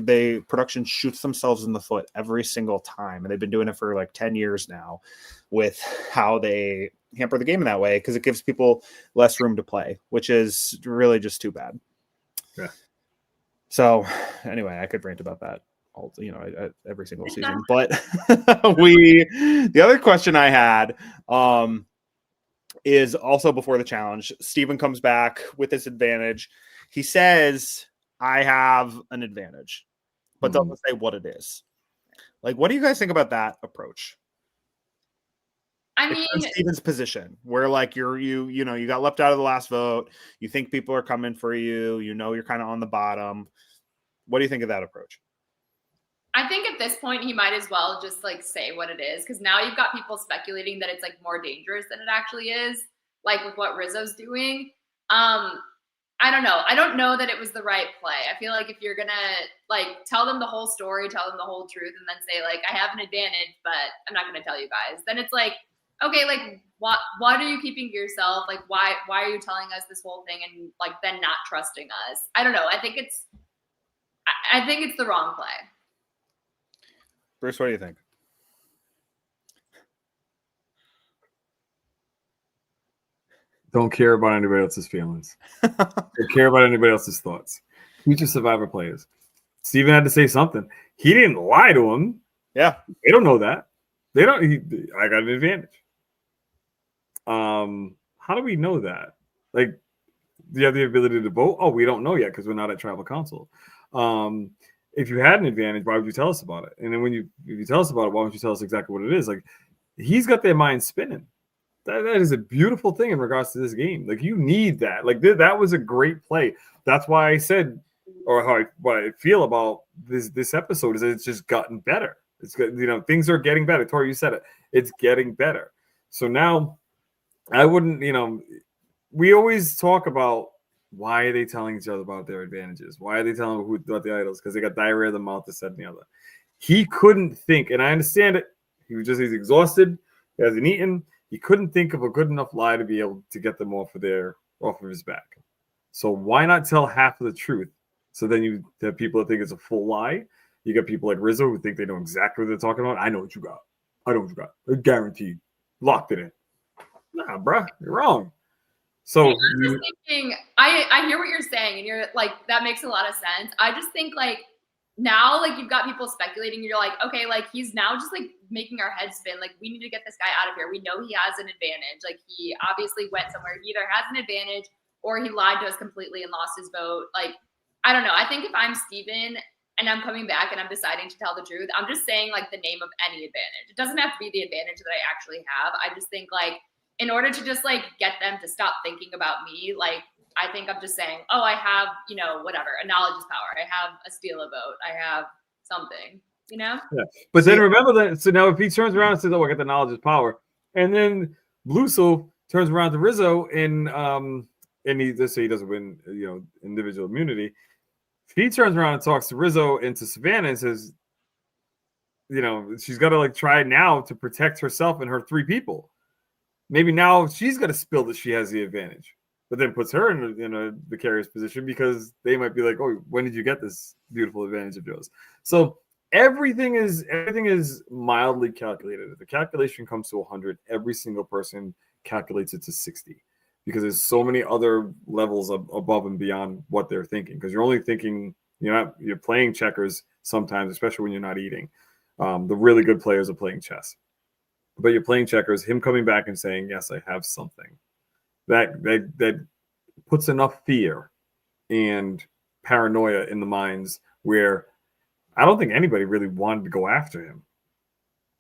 production shoots themselves in the foot every single time. And they've been doing it for like 10 years now with how they hamper the game in that way, because it gives people less room to play, which is really just too bad. Yeah. So anyway, I could rant about that all, every single season, but the other question I had, is also before the challenge. Steven comes back with his advantage. He says, I have an advantage, but doesn't say what it is. Like, what do you guys think about that approach? I mean, Steven's position where like you got left out of the last vote. You think people are coming for you. You're kind of on the bottom. What do you think of that approach? I think at this point he might as well just like say what it is, because now you've got people speculating that it's like more dangerous than it actually is, like with what Rizzo's doing. I don't know. I don't know that it was the right play. I feel like if you're gonna like tell them the whole story, tell them the whole truth, and then say like I have an advantage, but I'm not gonna tell you guys, then it's like, okay, like what are you keeping to yourself? Like why are you telling us this whole thing and like then not trusting us? I don't know. I think it's the wrong play. Bruce, what do you think? Don't care about anybody else's feelings. Don't care about anybody else's thoughts. Future Survivor players. Steven had to say something. He didn't lie to him. Yeah. They don't know that. They don't. I got an advantage. How do we know that? Like, do you have the ability to vote? Oh, we don't know yet because we're not at tribal council. If you had an advantage, why would you tell us about it? And then if you tell us about it, why don't you tell us exactly what it is? Like, he's got their mind spinning. That is a beautiful thing in regards to this game. Like, you need that. Like, that was a great play. That's why I said, or what I feel about this episode is that it's just gotten better. It's good, things are getting better. Tori, you said it. It's getting better. So now, I wouldn't, we always talk about, why are they telling each other about their advantages? Why are they telling who about the idols? Because they got diarrhea of the mouth, this, that, and the other. He couldn't think, and I understand it. He's exhausted. He hasn't eaten. He couldn't think of a good enough lie to be able to get them off of his back. So why not tell half of the truth? So then you have people that think it's a full lie. You got people like Rizzo who think they know exactly what they're talking about. I know what you got. I know what you got. Guaranteed. Locked it in. Nah, bruh, you're wrong. So I'm just thinking, I hear what you're saying, and you're like, that makes a lot of sense. I just think like now, like you've got people speculating, you're like, okay, like he's now just like making our heads spin. Like we need to get this guy out of here. We know he has an advantage. Like he obviously went somewhere. He either has an advantage or he lied to us completely and lost his vote. Like, I don't know. I think if I'm Steven and I'm coming back and I'm deciding to tell the truth, I'm just saying like the name of any advantage. It doesn't have to be the advantage that I actually have. I just think like, in order to just like get them to stop thinking about me, like I think I'm just saying, oh, I have, whatever, a knowledge is power. I have a steal a vote. I have something, Yeah. But then remember that. So now if he turns around and says, "Oh, I got the knowledge is power," and then Bluso turns around to Rizzo and let's say he doesn't win, individual immunity. If he turns around and talks to Rizzo and to Savannah and says, she's got to try now to protect herself and her 3 people. Maybe now she's got to spill that she has the advantage, but then puts her in a precarious position because they might be like, "Oh, when did you get this beautiful advantage of yours?" So everything is mildly calculated. If the calculation comes to 100, every single person calculates it to 60 because there's so many other levels above and beyond what they're thinking. Because you're only thinking, you're playing checkers sometimes, especially when you're not eating. The really good players are playing chess. But you're playing checkers, him coming back and saying, "Yes, I have something." That puts enough fear and paranoia in the minds where I don't think anybody really wanted to go after him.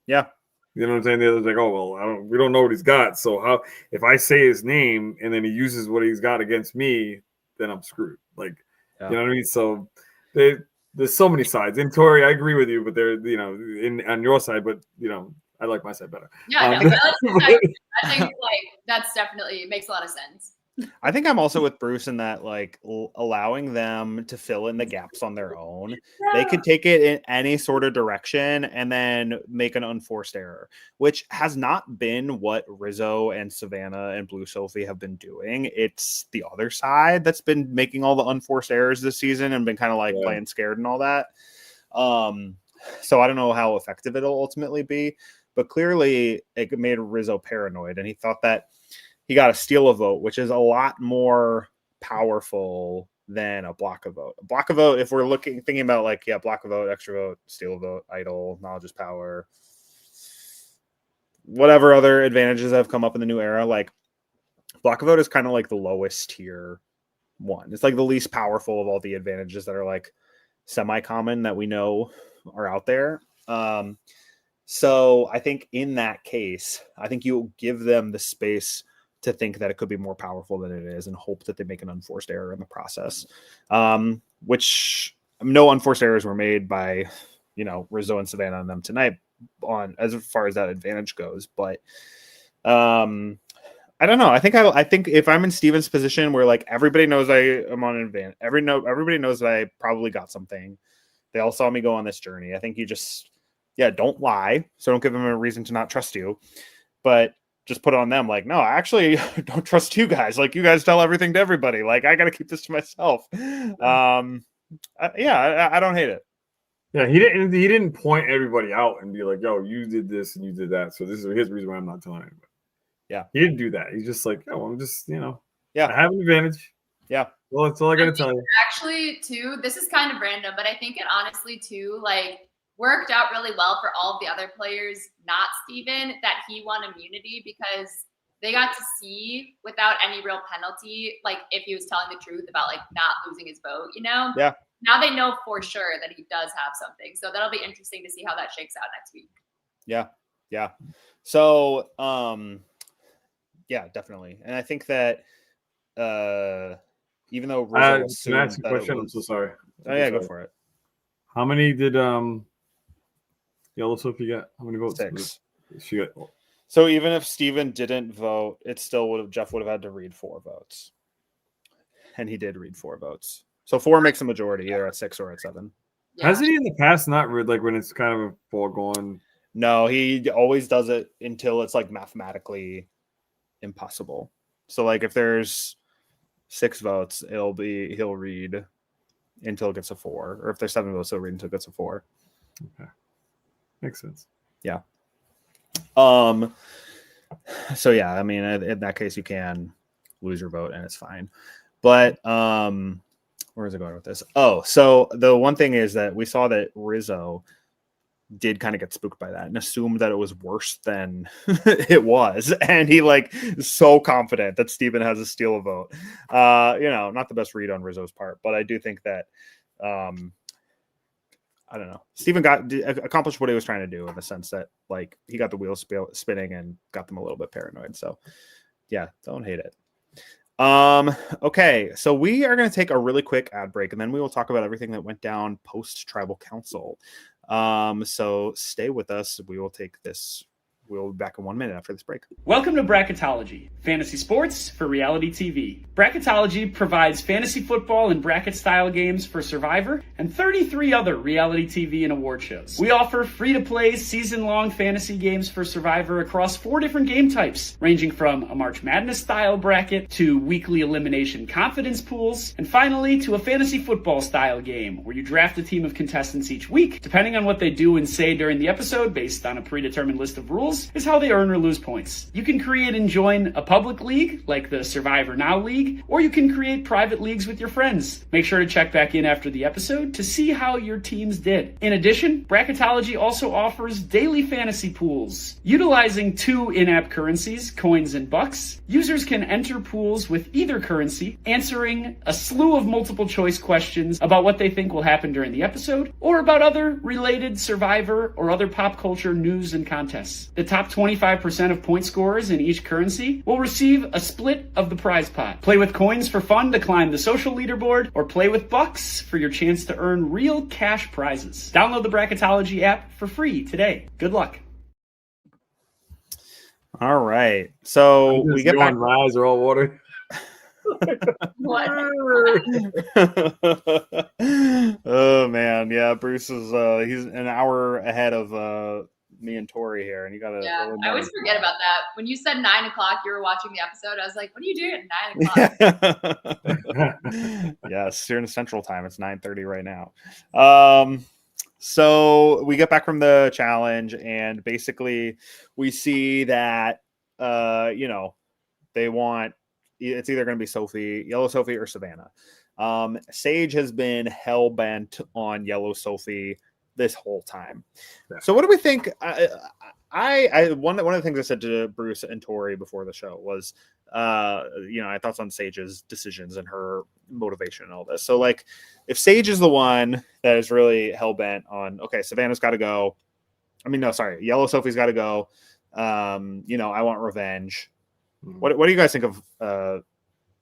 Yeah. You know what I'm saying? The other's like, "Oh, well, we don't know what he's got. So how if I say his name and then he uses what he's got against me, then I'm screwed." You know what I mean? So there's so many sides. And Tori, I agree with you, but they're on your side, but I like my side better. Yeah, no, I think that's definitely makes a lot of sense. I think I'm also with Bruce in that allowing them to fill in the gaps on their own. They could take it in any sort of direction and then make an unforced error, which has not been what Rizzo and Savannah and Blue Sophie have been doing. It's the other side that's been making all the unforced errors this season and been kind of playing scared and all that. So I don't know how effective it'll ultimately be, but clearly it made Rizzo paranoid and he thought that he got to steal a vote, which is a lot more powerful than a block a vote. A block a vote, if we're thinking about block a vote, extra vote, steal a vote, idle, knowledge is power, whatever other advantages have come up in the new era, block a vote is kind of the lowest tier one. It's the least powerful of all the advantages that are semi-common that we know are out there. So I think in that case, I think you'll give them the space to think that it could be more powerful than it is and hope that they make an unforced error in the process, which no unforced errors were made by, Rizzo and Savannah and them tonight on as far as that advantage goes. But I don't know. I think if I'm in Steven's position where everybody knows I am on an advantage, everybody knows that I probably got something. They all saw me go on this journey. I think you just, don't lie. So don't give them a reason to not trust you, but just put it on them. No, I actually don't trust you guys. You guys tell everything to everybody. I got to keep this to myself. I don't hate it. Yeah, he didn't point everybody out and be like, "Yo, you did this and you did that. So this is his reason why I'm not telling anybody." Yeah, he didn't do that. He's just like, "Oh, I'm just, I yeah, have an advantage." Yeah. Well, that's all I got to tell you. Actually, too, this is kind of random, but I think it honestly, too, worked out really well for all of the other players, not Steven, that he won immunity because they got to see without any real penalty, if he was telling the truth about not losing his vote, Yeah. Now they know for sure that he does have something. So that'll be interesting to see how that shakes out next week. Yeah. Yeah. So, definitely. And I think that even though Rizzo can I ask a question? I'm so sorry. Go for it. How many did Yellow Sophie get? How many votes? 6. She got. So even if Steven didn't vote, it still Jeff would have had to read 4 votes. And he did read 4 votes. So 4 makes a majority, either at 6 or at 7. Yeah. Hasn't he in the past not read when it's kind of a foregone? No, he always does it until it's mathematically impossible. So if there's 6 votes, he'll read until it gets a 4, or if there's 7 votes, he'll read until it gets a 4. Okay, makes sense. Yeah. So I mean, in that case, you can lose your vote and it's fine. But where is it going with this? Oh, so the one thing is that we saw that Rizzo did kind of get spooked by that and assumed that it was worse than it was, and he is so confident that Steven has a steal a vote. Not the best read on Rizzo's part, but I do think that I don't know, Steven accomplished what he was trying to do in the sense that he got the wheels spinning and got them a little bit paranoid. So don't hate it. Okay, so we are going to take a really quick ad break, and then we will talk about everything that went down post Tribal Council. So stay with us. We will take this. We'll be back in 1 minute after this break. Welcome to Bracketology, fantasy sports for reality TV. Bracketology provides fantasy football and bracket-style games for Survivor and 33 other reality TV and award shows. We offer free-to-play, season-long fantasy games for Survivor across 4 different game types, ranging from a March Madness-style bracket to weekly elimination confidence pools, and finally to a fantasy football-style game where you draft a team of contestants each week. Depending on what they do and say during the episode, based on a predetermined list of rules, is how they earn or lose points. You can create and join a public league, like the Survivor Now League, or you can create private leagues with your friends. Make sure to check back in after the episode to see how your teams did. In addition, Bracketology also offers daily fantasy pools. Utilizing 2 in-app currencies, coins and bucks, users can enter pools with either currency, answering a slew of multiple choice questions about what they think will happen during the episode, or about other related Survivor or other pop culture news and contests. The top 25% of point scorers in each currency will receive a split of the prize pot. Play with coins for fun to climb the social leaderboard, or play with bucks for your chance to earn real cash prizes. Download the Bracketology app for free today. Good luck. All right, so we get back. My eyes are all water. What? Oh man, yeah, Bruce is he's an hour ahead of me and Tori here, and you gotta. Yeah, I always forget about that. When you said 9 o'clock, you were watching the episode. I was like, "What are you doing at 9 o'clock?" Yes, you're in Central Time. It's 9:30 right now. So we get back from the challenge, and basically we see that they want it's either going to be Sophie, Yellow Sophie, or Savannah. Sage has been hell bent on Yellow Sophie this whole time. Yeah. So what do we think? One of the things I said to Bruce and Tori before the show was, I thoughts on Sage's decisions and her motivation and all this. So like, if Sage is the one that is really hell bent on, okay, Savannah's got to go. Yellow Sophie's got to go. I want revenge. Mm-hmm. What do you guys think of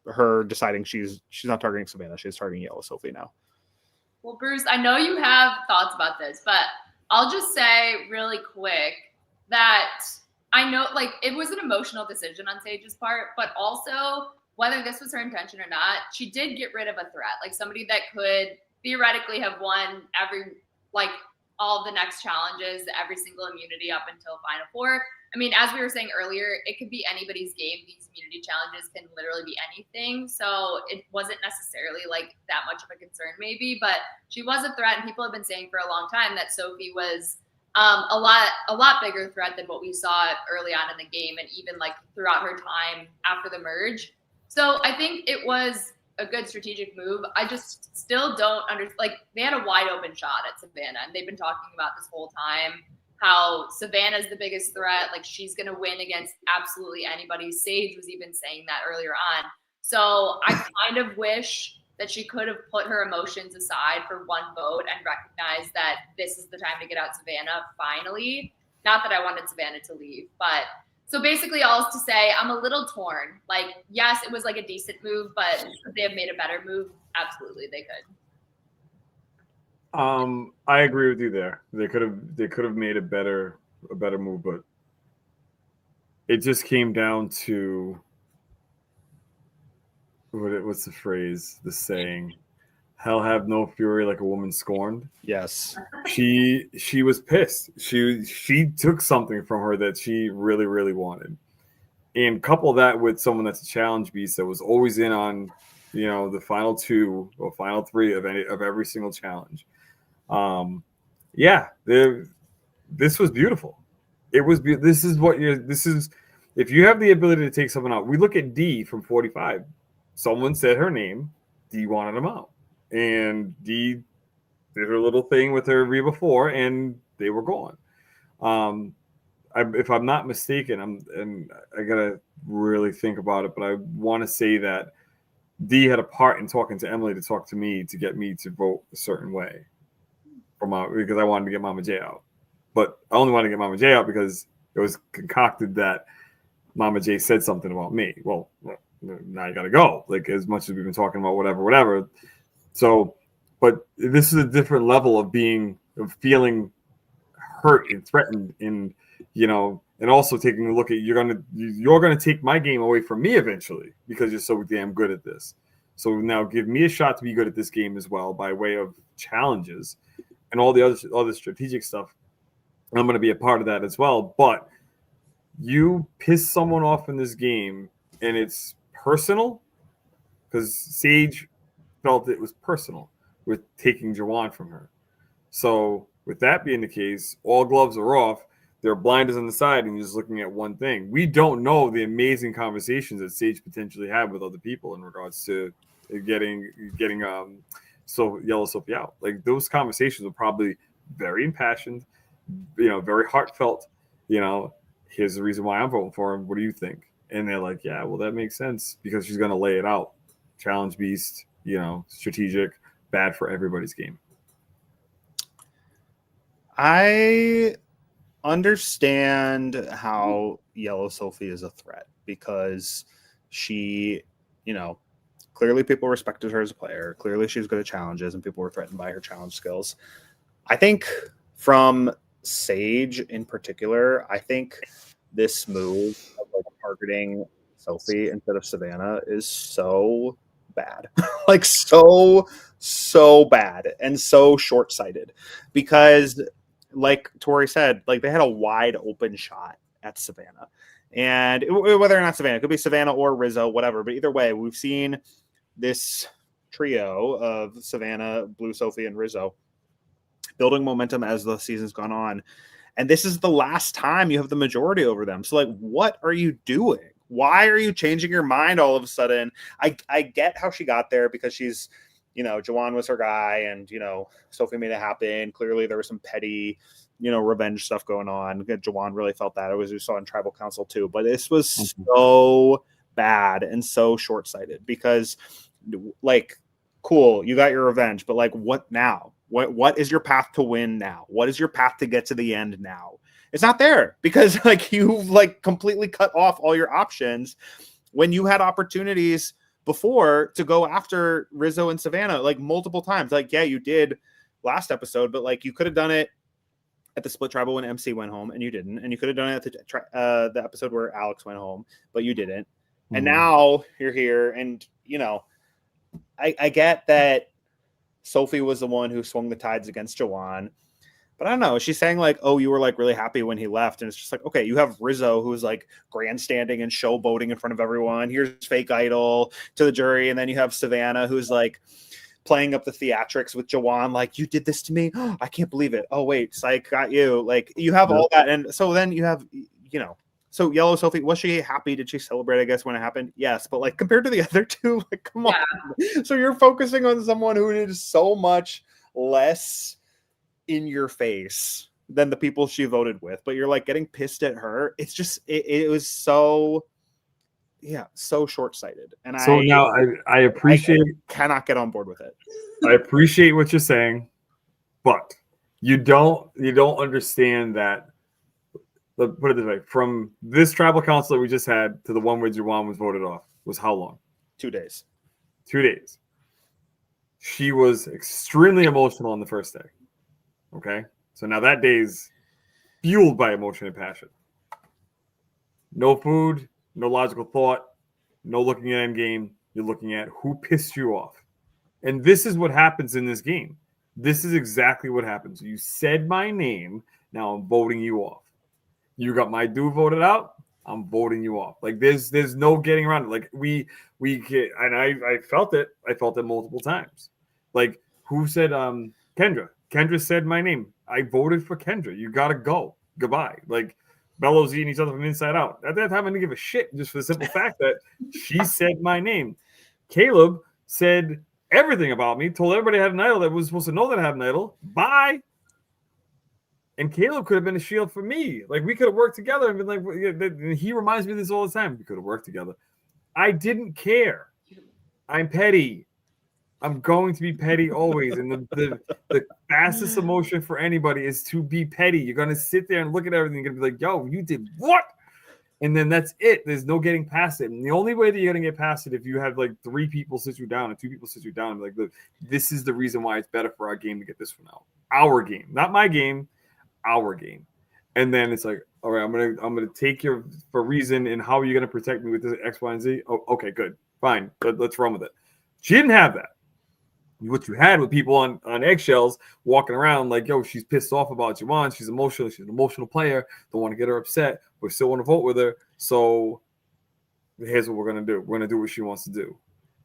her deciding she's not targeting Savannah, she's targeting Yellow Sophie now? Well, Bruce, I know you have thoughts about this, but I'll just say really quick that I know, like, it was an emotional decision on Sage's part, but also whether this was her intention or not, she did get rid of a threat, like somebody that could theoretically have won all of the next challenges, every single immunity up until Final Four. I mean, as we were saying earlier, it could be anybody's game. These immunity challenges can literally be anything. So it wasn't necessarily like that much of a concern maybe, but she was a threat. And people have been saying for a long time that Sophie was a lot bigger threat than what we saw early on in the game and even like throughout her time after the merge. So I think it was a good strategic move. I just still don't understand. Like, they had a wide open shot at Savannah, and they've been talking about this whole time how Savannah's the biggest threat. Like, she's going to win against absolutely anybody. Sage was even saying that earlier on. So I kind of wish that she could have put her emotions aside for one vote and recognized that this is the time to get out Savannah finally. Not that I wanted Savannah to leave, but so basically all is to say I'm a little torn. Like, yes, it was like a decent move, but if they have made a better move, absolutely they could. I agree with you there. They could have made a better move, but it just came down to what's the phrase, the saying, hell have no fury like a woman scorned. Yes. She was pissed. She took something from her that she really, really wanted. And couple that with someone that's a challenge beast that was always in on, the final 2 or final 3 of every single challenge. This was beautiful. It was if you have the ability to take someone out. We look at D from 45. Someone said her name. D wanted him out. And Dee did her little thing with her Reba 4, and they were gone. If I'm not mistaken, and I gotta really think about it, but I want to say that Dee had a part in talking to Emily to talk to me to get me to vote a certain way because I wanted to get Mama J out. But I only wanted to get Mama J out because it was concocted that Mama J said something about me. Well, now you got to go. Like, as much as we've been talking about whatever. So, but this is a different level of feeling hurt and threatened, and and also taking a look at you're gonna take my game away from me eventually because you're so damn good at this. So now give me a shot to be good at this game as well by way of challenges and all the other strategic stuff. I'm gonna be a part of that as well. But you piss someone off in this game, and it's personal because Sage felt it was personal with taking Jawan from her. So with that being the case, all gloves are off. There are blinders on the side, and you're just looking at one thing. We don't know the amazing conversations that Sage potentially had with other people in regards to getting Yellow Sophie out. Like, those conversations were probably very impassioned, very heartfelt. Here's the reason why I'm voting for him. What do you think? And they're like, yeah, well, that makes sense because she's going to lay it out. Challenge beast, strategic, bad for everybody's game. I understand how Yellow Sophie is a threat because she, clearly people respected her as a player. Clearly she's good at challenges and people were threatened by her challenge skills. I think from Sage in particular, I think this move of targeting Sophie instead of Savannah is so bad. Like, so bad and so short-sighted because, like Tori said, like, they had a wide open shot at Savannah, and whether or not Savannah, it could be Savannah or Rizzo, whatever, but either way, we've seen this trio of Savannah, Blue Sophie, and Rizzo building momentum as the season's gone on, and this is the last time you have the majority over them. So, like, what are you doing? Why are you changing your mind all of a sudden? I get how she got there because she's, Jawan was her guy, and, Sophie made it happen. Clearly there was some petty, revenge stuff going on. Jawan really felt that. We saw in Tribal Council too. But this was so bad and so short-sighted because, like, cool, you got your revenge, but, like, what now? What is your path to win now? What is your path to get to the end now? It's not there because, like, you completely cut off all your options when you had opportunities before to go after Rizzo and Savannah, like, multiple times. Like, yeah, you did last episode, but, like, you could have done it at the split tribal when MC went home and you didn't, and you could have done it at the episode where Alex went home, but you didn't. Mm-hmm. And now you're here, and I get that Sophie was the one who swung the tides against Jawan. But I don't know. She's saying, like, oh, you were, like, really happy when he left. And it's just like, okay, you have Rizzo, who's, like, grandstanding and showboating in front of everyone. Here's fake idol to the jury. And then you have Savannah, who's, like, playing up the theatrics with Jawan. Like, you did this to me? Oh, I can't believe it. Oh, wait, psych, got you. Like, you have all that. And so then you have, so Yellow Sophie, was she happy? Did she celebrate, I guess, when it happened? Yes. But, like, compared to the other two, like, come on. So you're focusing on someone who did so much less in your face than the people she voted with, but you're, like, getting pissed at her. It's just it was so short-sighted. And so now I appreciate I cannot get on board with it. I appreciate what you're saying, but you don't understand that. Put it this way: from this tribal council that we just had to the one where Jawan was voted off was how long? 2 days. 2 days. She was extremely emotional on the first day. Okay, so now that day's fueled by emotion and passion. No food, no logical thought, no looking at end game. You're looking at who pissed you off. And this is what happens in this game. This is exactly what happens. You said my name, now I'm voting you off. You got my dude voted out, I'm voting you off. Like, there's no getting around it. Like, we get, and I felt it. I felt it multiple times. Like, who said Kendra? Kendra said my name. I voted for Kendra. You got to go. Goodbye. Like, Bellows eating each other from inside out. At that time, I didn't give a shit just for the simple fact that she said my name. Caleb said everything about me, told everybody I had an idol that was supposed to know that I had an idol. Bye. And Caleb could have been a shield for me. Like, we could have worked together and been like, he reminds me of this all the time. We could have worked together. I didn't care. I'm petty. I'm going to be petty always. And the fastest emotion for anybody is to be petty. You're going to sit there and look at everything and be like, yo, you did what? And then that's it. There's no getting past it. And the only way that you're gonna get past it if you have like 3 people sit you down and 2 people sit you down and be like, look, this is the reason why it's better for our game to get this one out. Our game, not my game, our game. And then it's like, all right, I'm gonna take your for reason and how are you gonna protect me with this X, Y, and Z? Oh, okay, good, fine. Let's run with it. She didn't have that. What you had with people on eggshells walking around like, yo, she's pissed off about Juwan. She's emotional. She's an emotional player. Don't want to get her upset. We still want to vote with her. So here's what we're going to do. We're going to do what she wants to do.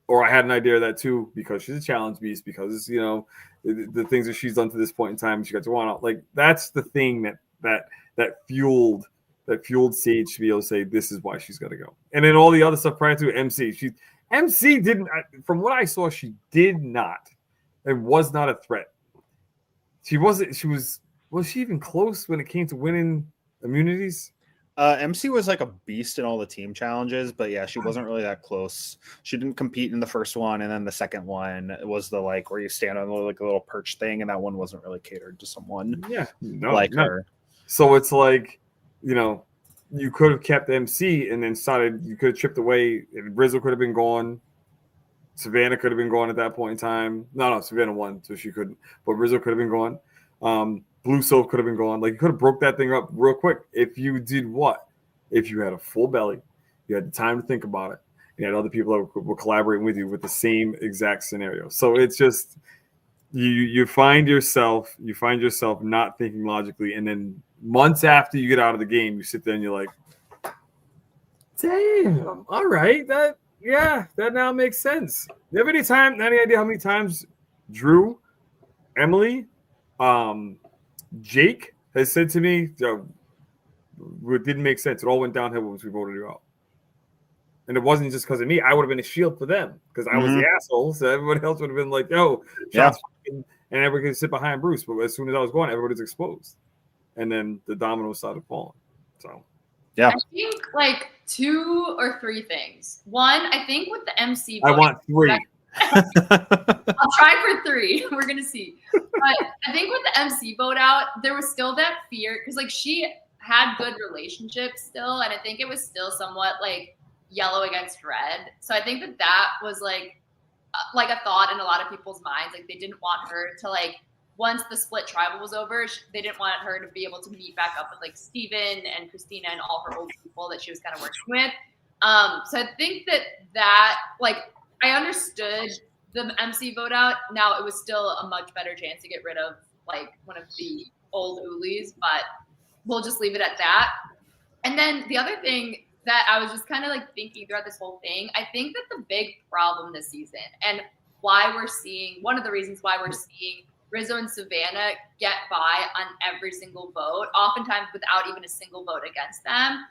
Or I had an idea of that too, because she's a challenge beast, because, you know, the things that she's done to this point in time, she got Juwan out. Like, that's the thing that fueled Sage to be able to say, this is why she's got to go. And then all the other stuff prior to MC didn't, from what I saw, she did not, and was not a threat. She wasn't, was she even close when it came to winning immunities? MC was like a beast in all the team challenges, but yeah, she wasn't really that close. She didn't compete in the first one, and then the second one was the like where you stand on like a little perch thing, and that one wasn't really catered to someone her. So it's like, you know, you could have kept MC and then you could have chipped away. Rizzo could have been gone. Savannah could have been gone at that point in time. No, Savannah won, so she couldn't. But Rizzo could have been gone. Blue Soap could have been gone. Like, you could have broke that thing up real quick if you did what? If you had a full belly, you had the time to think about it, you had other people that were collaborating with you with the same exact scenario. So it's just you find yourself not thinking logically, and then months after you get out of the game, you sit there and you're like, damn, all right, that now makes sense. You have any idea how many times Drew, Emily, Jake has said to me, it didn't make sense. It all went downhill once we voted you out. And it wasn't just because of me. I would have been a shield for them because I was the asshole. So everybody else would have been like, yo, shots and everybody could sit behind Bruce. But as soon as I was going, everybody's exposed. And then the dominoes started falling. So, yeah. I think like 2 or 3 things. One, I think with the MC I want 3. I'll try for 3. We're going to see. But I think with the MC vote out, there was still that fear because like she had good relationships still. And I think it was still somewhat like yellow against red. So I think that was like a thought in a lot of people's minds. Like they didn't want her to like, once the split tribal was over, they didn't want her to be able to meet back up with like Steven and Christina and all her old people that she was kind of working with. So I think that like I understood the MC vote out. Now it was still a much better chance to get rid of like one of the old Ulis, but we'll just leave it at that. And then the other thing that I was just kind of like thinking throughout this whole thing, I think that the big problem this season and why we're seeing, one of the reasons why we're seeing Rizzo and Savannah get by on every single vote, oftentimes without even a single vote against them,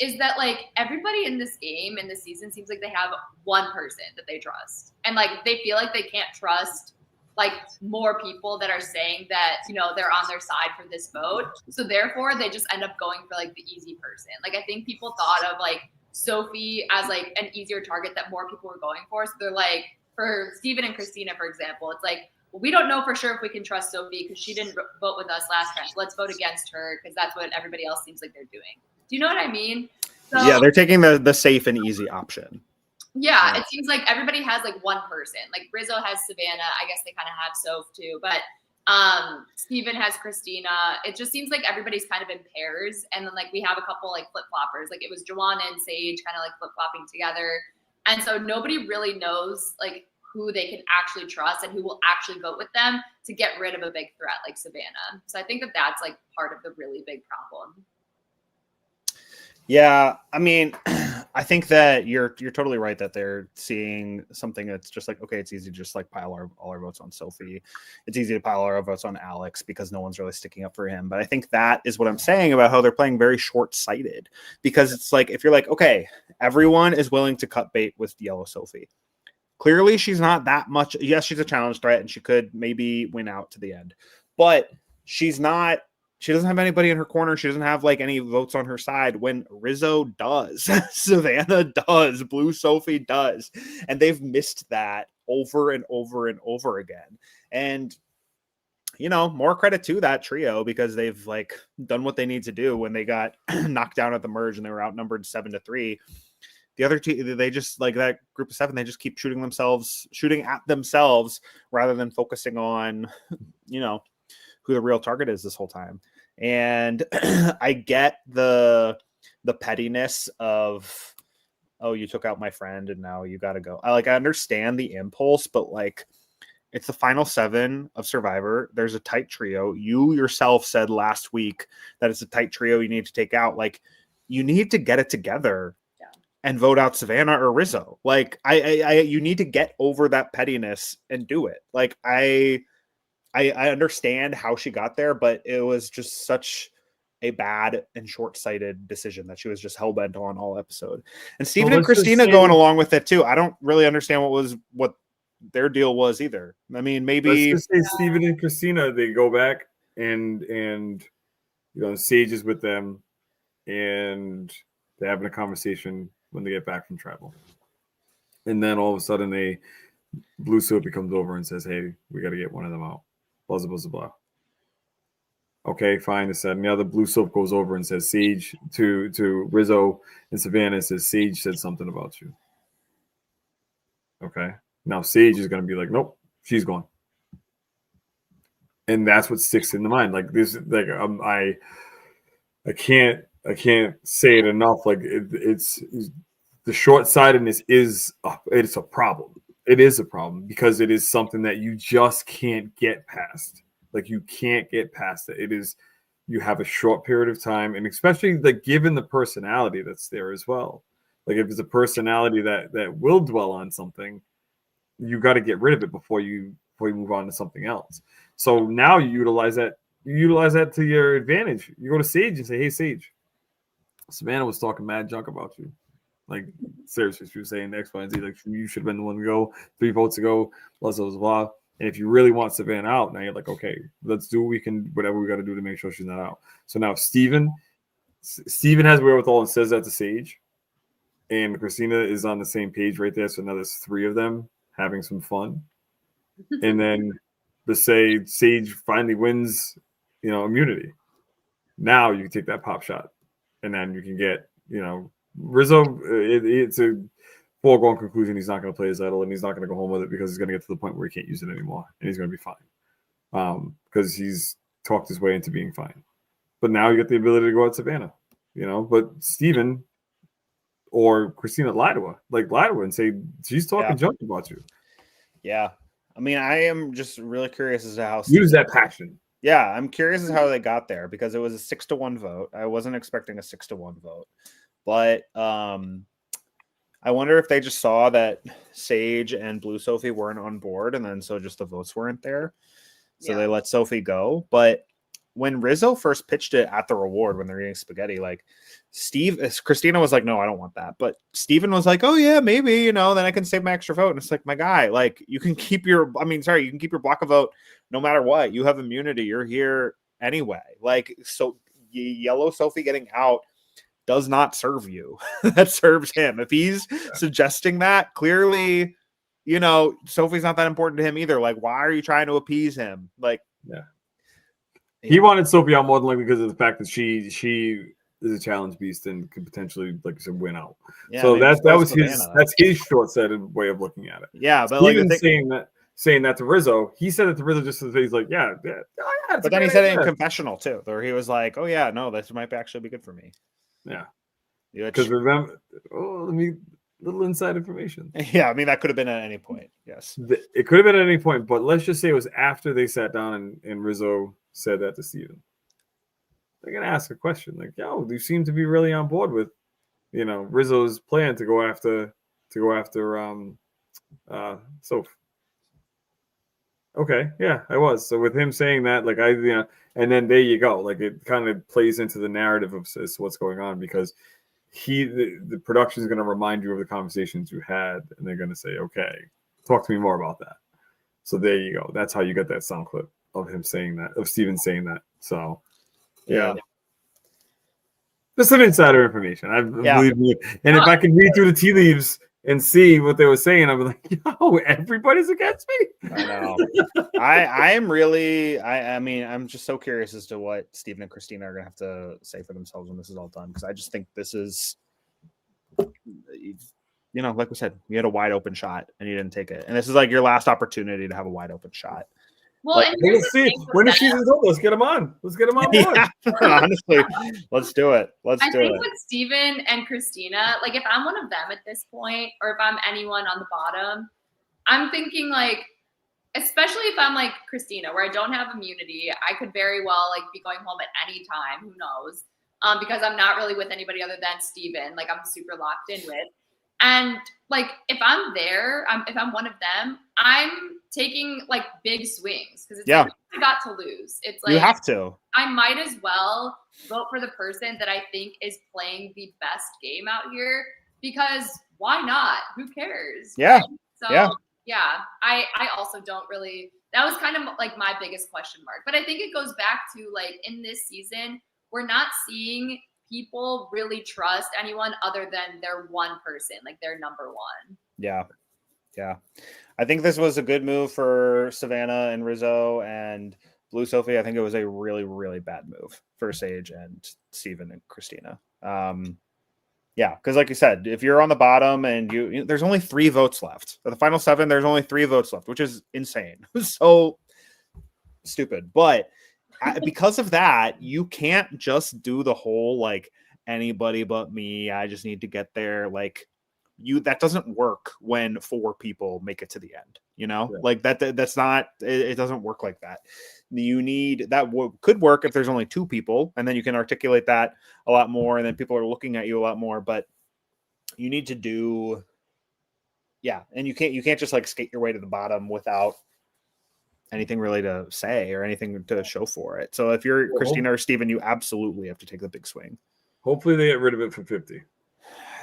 is that like everybody in this game, in this season, seems like they have one person that they trust. And like they feel like they can't trust like more people that are saying that, you know, they're on their side for this vote. So therefore they just end up going for like the easy person. Like I think people thought of like Sophie as like an easier target that more people were going for. So they're like, for Steven and Christina, for example, it's like, well, we don't know for sure if we can trust Sophie because she didn't vote with us last time. So let's vote against her because that's what everybody else seems like they're doing. Do you know what I mean? So, yeah, they're taking the safe and easy option. Yeah, it seems like everybody has like one person. Like Rizzo has Savannah. I guess they kind of have Soph too. But Steven has Christina. It just seems like everybody's kind of in pairs. And then like we have a couple like flip-floppers. Like it was Joanna and Sage kind of like flip-flopping together. And so nobody really knows like who they can actually trust and who will actually vote with them to get rid of a big threat like Savannah. So I think that that's like part of the really big problem. Yeah, I mean, I think that you're totally right that they're seeing something that's just like, okay, it's easy to just like pile all our votes on Sophie. It's easy to pile our votes on Alex because no one's really sticking up for him. But I think that is what I'm saying about how they're playing very short-sighted, because it's like, if you're like, okay, everyone is willing to cut bait with Yellow Sophie. Clearly, she's not that much. Yes, she's a challenge threat and she could maybe win out to the end, but she's not. She doesn't have anybody in her corner. She doesn't have like any votes on her side when Rizzo does, Savannah does, Blue Sophie does. And they've missed that over and over and over again. And more credit to that trio because they've like done what they need to do when they got knocked down at the merge and they were outnumbered 7-3. The other team, they just like that group of 7, they just keep shooting at themselves rather than focusing on, who the real target is this whole time. And I get the pettiness of, oh, you took out my friend and now you got to go. I understand the impulse, but like, it's the final 7 of Survivor. There's a tight trio. You yourself said last week that it's a tight trio you need to take out. Like, you need to get it together and vote out Savannah or Rizzo. Like, you need to get over that pettiness and do it. Like, I understand how she got there, but it was just such a bad and short-sighted decision that she was just hell-bent on all episode. And Steven and Christina going along with it too. I don't really understand what their deal was either. I mean, maybe let's just say Steven and Christina, they go back and Sage is with them and they're having a conversation when they get back from travel. And then all of a sudden Blue Soapy comes over and says, hey, we got to get one of them out. Blah, blah, blah, blah. Okay, fine. This and the other. Blue Soap goes over and says Sage to Rizzo and Savannah, says Sage said something about you. Okay. Now Sage is going to be like, nope, she's gone. And that's what sticks in the mind. Like this, like I can't say it enough. Like it's the short-sightedness it's a problem. It is a problem because it is something that you just can't get past. Like you can't get past it. It is, you have a short period of time, and especially like given the personality that's there as well. Like if it's a personality that will dwell on something, you got to get rid of it before you move on to something else. So now you utilize that to your advantage. You go to Sage and say, hey Sage, Savannah was talking mad junk about you. Like seriously, she was saying X, Y, and Z. Like you should have been the one to go 3 votes ago. Blah blah blah. And if you really want Savannah out, now you're like, okay, let's do whatever we got to do to make sure she's not out. So now Steven has wherewithal and says that to Sage, and Christina is on the same page right there. So now there's 3 of them having some fun, and then Sage finally wins, immunity. Now you can take that pop shot, and then you can get, Rizzo. It's a foregone conclusion he's not going to play his idol, and he's not going to go home with it because he's going to get to the point where he can't use it anymore, and he's going to be fine because he's talked his way into being fine. But now you get the ability to go out Savannah, But Steven or Christina lie to her and say she's talking junk about you. Yeah. I mean, I am just really curious as to how use that passion. Yeah, I'm curious as how they got there because it was a 6-1 vote. I wasn't expecting a 6-1 vote, but I wonder if they just saw that Sage and Blue Sophie weren't on board, and then so just the votes weren't there, so they let Sophie go. But when Rizzo first pitched it at the reward when they're eating spaghetti, like Christina was like, no, I don't want that. But Steven was like, oh yeah, maybe, then I can save my extra vote. And it's like, my guy, like you can keep your block of vote no matter what. You have immunity. You're here anyway. Like, so Yellow Sophie getting out does not serve you. That serves him. If he's suggesting that, clearly, Sophie's not that important to him either. Like, why are you trying to appease him? Like, he wanted Sophie out more than likely because of the fact that she is a challenge beast and could potentially, like you said, win out. Yeah, so that's his short-sighted way of looking at it. Yeah, but Steven saying that to Rizzo, he said it to Rizzo just as he's like, yeah. But then he said it in confessional too, where he was like, oh yeah, no, this might actually be good for me. Yeah, because remember, little inside information. Yeah, I mean that could have been at any point. Yes, it could have been at any point, but let's just say it was after they sat down and Rizzo said that to Steven. They're gonna ask a question like, "Yo, you seem to be really on board with, Rizzo's plan to go after Soph." Okay, yeah, I was. So with him saying that, like and then there you go. Like it kind of plays into the narrative of what's going on because the production is going to remind you of the conversations you had, and they're going to say, "Okay, talk to me more about that." So there you go. That's how you get that sound clip of him saying that, of Steven saying that. So yeah. Just some insider information. I believe me. And if I can read through the tea leaves and see what they were saying, I'd be like, yo, everybody's against me. I know. I am really. I mean, I'm just so curious as to what Steven and Christina are gonna have to say for themselves when this is all done, because I just think this is, like we said, you had a wide open shot and you didn't take it, and this is like your last opportunity to have a wide open shot. Well, Like, and here's Let's the see. thing with When the them. season's over, let's get them on. Let's get them on board. Yeah, honestly, let's do it. Let's I do think it. with Steven and Christina, like if I'm one of them at this point, or if I'm anyone on the bottom, I'm thinking like, especially if I'm like Christina, where I don't have immunity, I could very well like be going home at any time. Who knows? Because I'm not really with anybody other than Steven. Like I'm super locked in with. And like if I'm there, if I'm one of them, I'm taking like big swings because it's like I got to lose. It's like You have to. I might as well vote for the person that I think is playing the best game out here, because why not? Who cares? Yeah. So yeah, I also don't really, that was kind of like my biggest question mark. But I think it goes back to like in this season, we're not seeing people really trust anyone other than their one person, like their number one. Yeah. Yeah. I think this was a good move for Savannah and Rizzo and Blue Sophie. I think it was a really, really bad move for Sage and Steven and Christina. Yeah, because like you said, if you're on the bottom and there's only 3 votes left. For the final 7, there's only 3 votes left, which is insane. So stupid. But because of that, you can't just do the whole like anybody but me. I just need to get there. Like that doesn't work when 4 people make it to the end. Like that's not. It doesn't work like that. You need that could work if there's only 2 people, and then you can articulate that a lot more, and then people are looking at you a lot more. But you need to do, and you can't just like skate your way to the bottom without anything really to say or anything to show for it. So if you're Christina or Steven, you absolutely have to take the big swing. Hopefully they get rid of it for 50.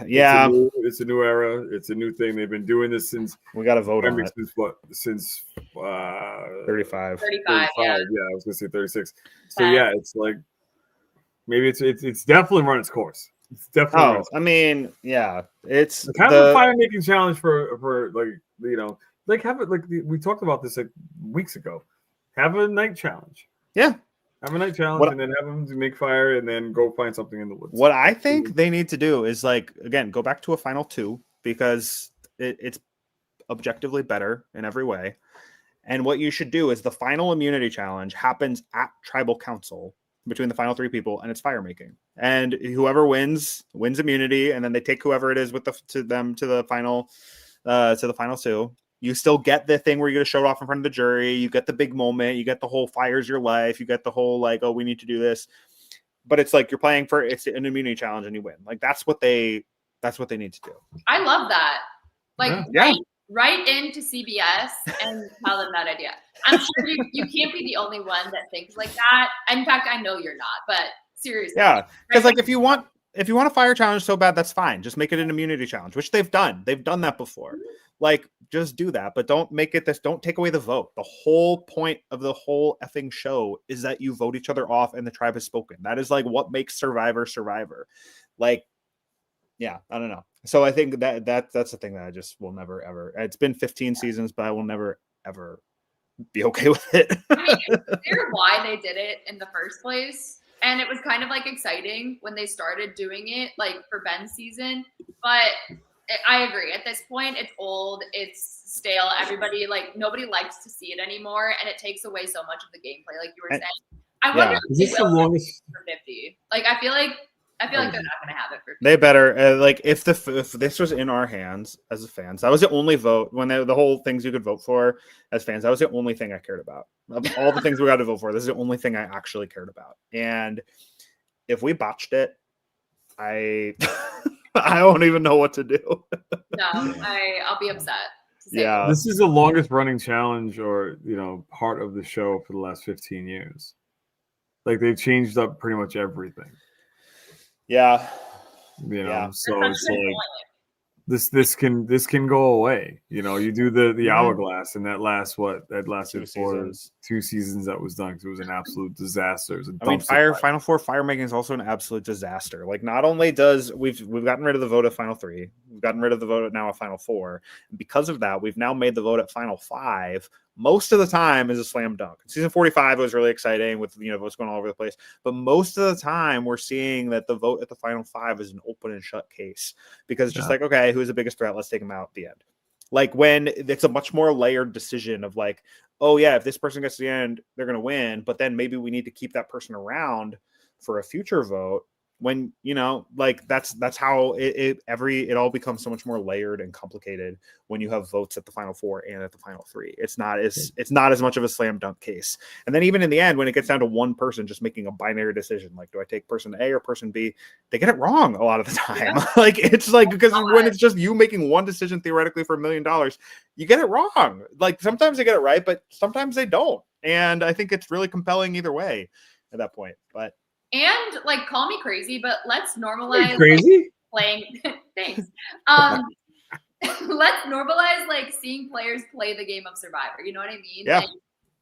Yeah, it's a new era. It's a new thing. They've been doing this since we got to vote on it. Since 35. 35, yeah. Yeah, I was gonna say 36. So yeah, it's like maybe it's definitely run its course. It's definitely. I mean, yeah, it's kind of a fire making challenge for like have it like we talked about this like weeks ago. Have a night challenge. Yeah. Have a night challenge and then have them to make fire and then go find something in the woods. What I think they need to do is like, again, go back to a final 2 because it's objectively better in every way. And what you should do is the final immunity challenge happens at tribal council between the final 3 people, and it's fire making. And whoever wins immunity, and then they take whoever it is with to the final 2. You still get the thing where you're going to show it off in front of the jury. You get the big moment. You get the whole fire's your life. You get the whole like, oh, we need to do this. But it's like you're playing for it's an immunity challenge and you win. Like that's what they need to do. I love that. Like write into CBS and tell them that idea. I'm sure you can't be the only one that thinks like that. In fact, I know you're not. But seriously, yeah, because like if you want a fire challenge so bad, that's fine. Just make it an immunity challenge, which they've done. They've done that before. Like, just do that, but don't make it this. Don't take away the vote. The whole point of the whole effing show is that you vote each other off and the tribe has spoken. That is like what makes Survivor. Like, yeah, I don't know. So I think that's the thing that I just will never ever. It's been 15 seasons, but I will never ever be okay with it. I mean, it's clear why they did it in the first place. And it was kind of like exciting when they started doing it, like for Ben's season. But I agree. At this point, it's old, it's stale. Everybody, like, nobody likes to see it anymore. And it takes away so much of the gameplay, like you were saying. I wonder if they will for 50. Like, I feel like they're not going to have it for 50. They better. Like, if this was in our hands as fans, that was the only vote. When the whole things you could vote for as fans, that was the only thing I cared about. Of all the things we got to vote for, this is the only thing I actually cared about. And if we botched it, I don't even know what to do. No, I'll be upset. Yeah, this is the longest running challenge or part of the show for the last 15 years. Like they've changed up pretty much everything. Yeah. So it's like this can go away. You do the hourglass, and that lasted for seasons. 2 seasons. That was done because it was an absolute disaster. It was a I mean, dumpster Final Four fire making is also an absolute disaster. Like, not only does we've gotten rid of the vote at Final 3, we've gotten rid of the vote now at Final 4. And because of that, we've now made the vote at Final 5 most of the time is a slam dunk. Season 45 was really exciting with votes going all over the place, but most of the time we're seeing that the vote at the Final 5 is an open and shut case because it's just like, okay, who's the biggest threat? Let's take him out at the end. Like, when it's a much more layered decision of like, oh yeah, if this person gets to the end, they're going to win. But then maybe we need to keep that person around for a future vote. When like that's how it all becomes so much more layered and complicated when you have votes at the Final 4 and at the Final 3. It's not as much of a slam dunk case. And then even in the end, when it gets down to one person just making a binary decision, like, do I take person A or person B? They get it wrong a lot of the time. Yeah. Like, it's like, because when it's just you making one decision theoretically for $1 million, you get it wrong. Like, sometimes they get it right, but sometimes they don't. And I think it's really compelling either way at that point. But and like, call me crazy, but let's normalize crazy playing. Thanks. Let's normalize like seeing players play the game of Survivor. You know what I mean? Yeah.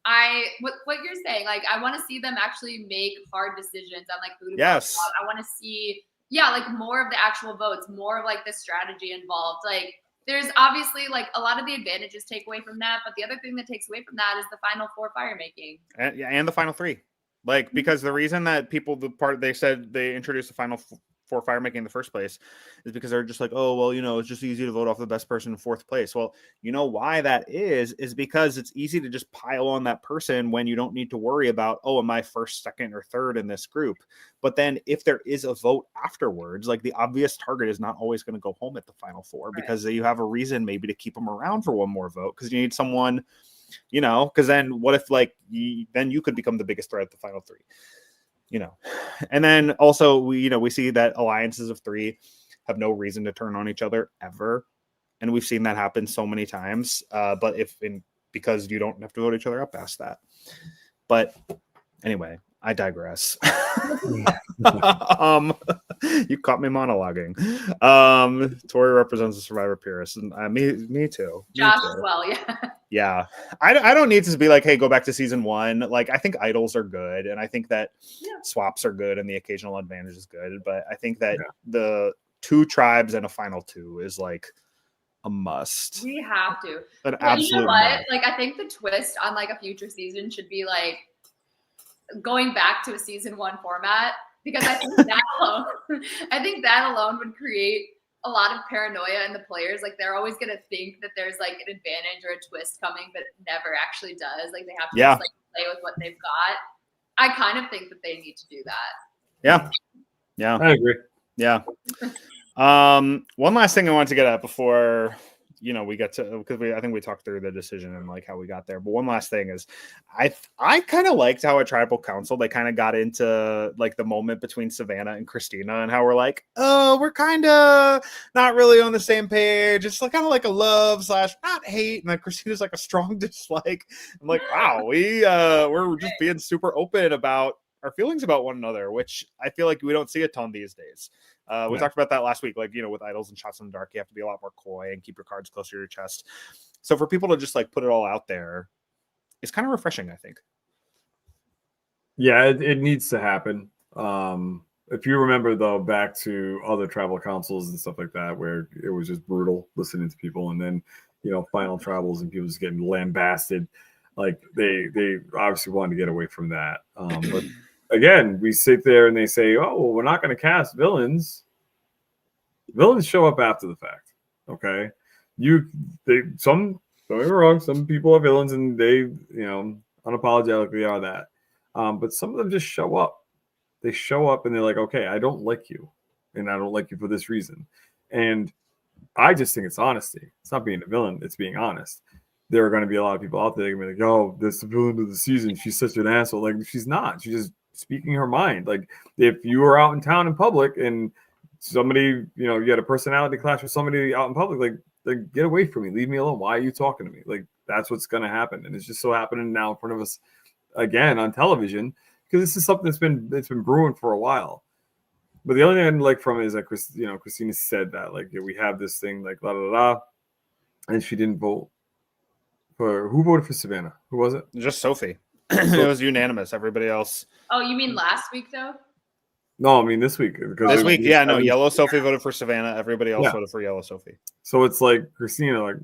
Like, what you're saying, like, I want to see them actually make hard decisions on like who to vote on. I want to see, like, more of the actual votes, more of like the strategy involved. Like, there's obviously like a lot of the advantages take away from that, but the other thing that takes away from that is the Final 4 fire making. And the Final 3. Like, because the reason that they said they introduced the Final 4 fire making in the first place is because they're just like, oh, well, it's just easy to vote off the best person in 4th place. Well, you know why that is because it's easy to just pile on that person when you don't need to worry about, oh, am I 1st, 2nd, or 3rd in this group? But then if there is a vote afterwards, like, the obvious target is not always going to go home at the Final 4 because you have a reason maybe to keep them around for one more vote because you need someone, because then what if then you could become the biggest threat at the Final 3, and then also we see that alliances of 3 have no reason to turn on each other ever. And we've seen that happen so many times. But because you don't have to vote each other up past that. But anyway, I digress. You caught me monologuing. Tori represents the Survivor purist, and me too. Josh as well, yeah. Yeah, I don't need to be like, hey, go back to season 1. Like, I think idols are good, and I think that swaps are good, and the occasional advantage is good. But I think that the 2 tribes and a Final 2 is like a must. We have to. An absolute you know what? must. Like, I think the twist on like a future season should be like going back to a season 1 format, because I think that alone would create a lot of paranoia in the players. Like, they're always going to think that there's like an advantage or a twist coming, but it never actually does. Like, they have to just like play with what they've got. I kind of think that they need to do that. Yeah. I agree. Yeah. One last thing I wanted to get at before we get to, because I think we talked through the decision and like how we got there. But one last thing is, I kind of liked how at Tribal Council they kind of got into like the moment between Savannah and Christina and how we're like, oh, we're kind of not really on the same page. It's like kind of like a love / not hate, and then Christina's like a strong dislike. I'm like, wow, we're just being super open about our feelings about one another, which I feel like we don't see a ton these days. We talked about that last week, like, with idols and shots in the dark, you have to be a lot more coy and keep your cards closer to your chest. So for people to just like put it all out there, it's kind of refreshing, I think. Yeah, it needs to happen. If you remember, though, back to other tribal councils and stuff like that, where it was just brutal listening to people, and then, final tribals and people just getting lambasted, like they obviously wanted to get away from that. But again, we sit there and they say, oh, well, we're not going to cast villains. Villains show up after the fact. Okay. Don't get me wrong, some people are villains and they, unapologetically are that. But some of them just show up. They show up and they're like, okay, I don't like you. And I don't like you for this reason. And I just think it's honesty. It's not being a villain. It's being honest. There are going to be a lot of people out there going to be like, oh, that's the villain of the season. She's such an asshole. Like, she's not. She's just speaking her mind. Like, if you were out in town in public and somebody, you had a personality clash with somebody out in public, like get away from me. Leave me alone. Why are you talking to me? Like, that's what's going to happen. And it's just so happening now in front of us again on television, because this is something that's been brewing for a while. But the only thing I didn't like from it is that Christina said that like we have this thing like la la la, and she didn't vote for who voted for Savannah? Who was it? Just Sophie. It was unanimous. Everybody else. Oh, you mean last week though? No, I mean this week. Because This week, yeah, no. Yellow Sophie voted for Savannah. Everybody else Yeah. voted for Yellow Sophie. So it's like Christina, like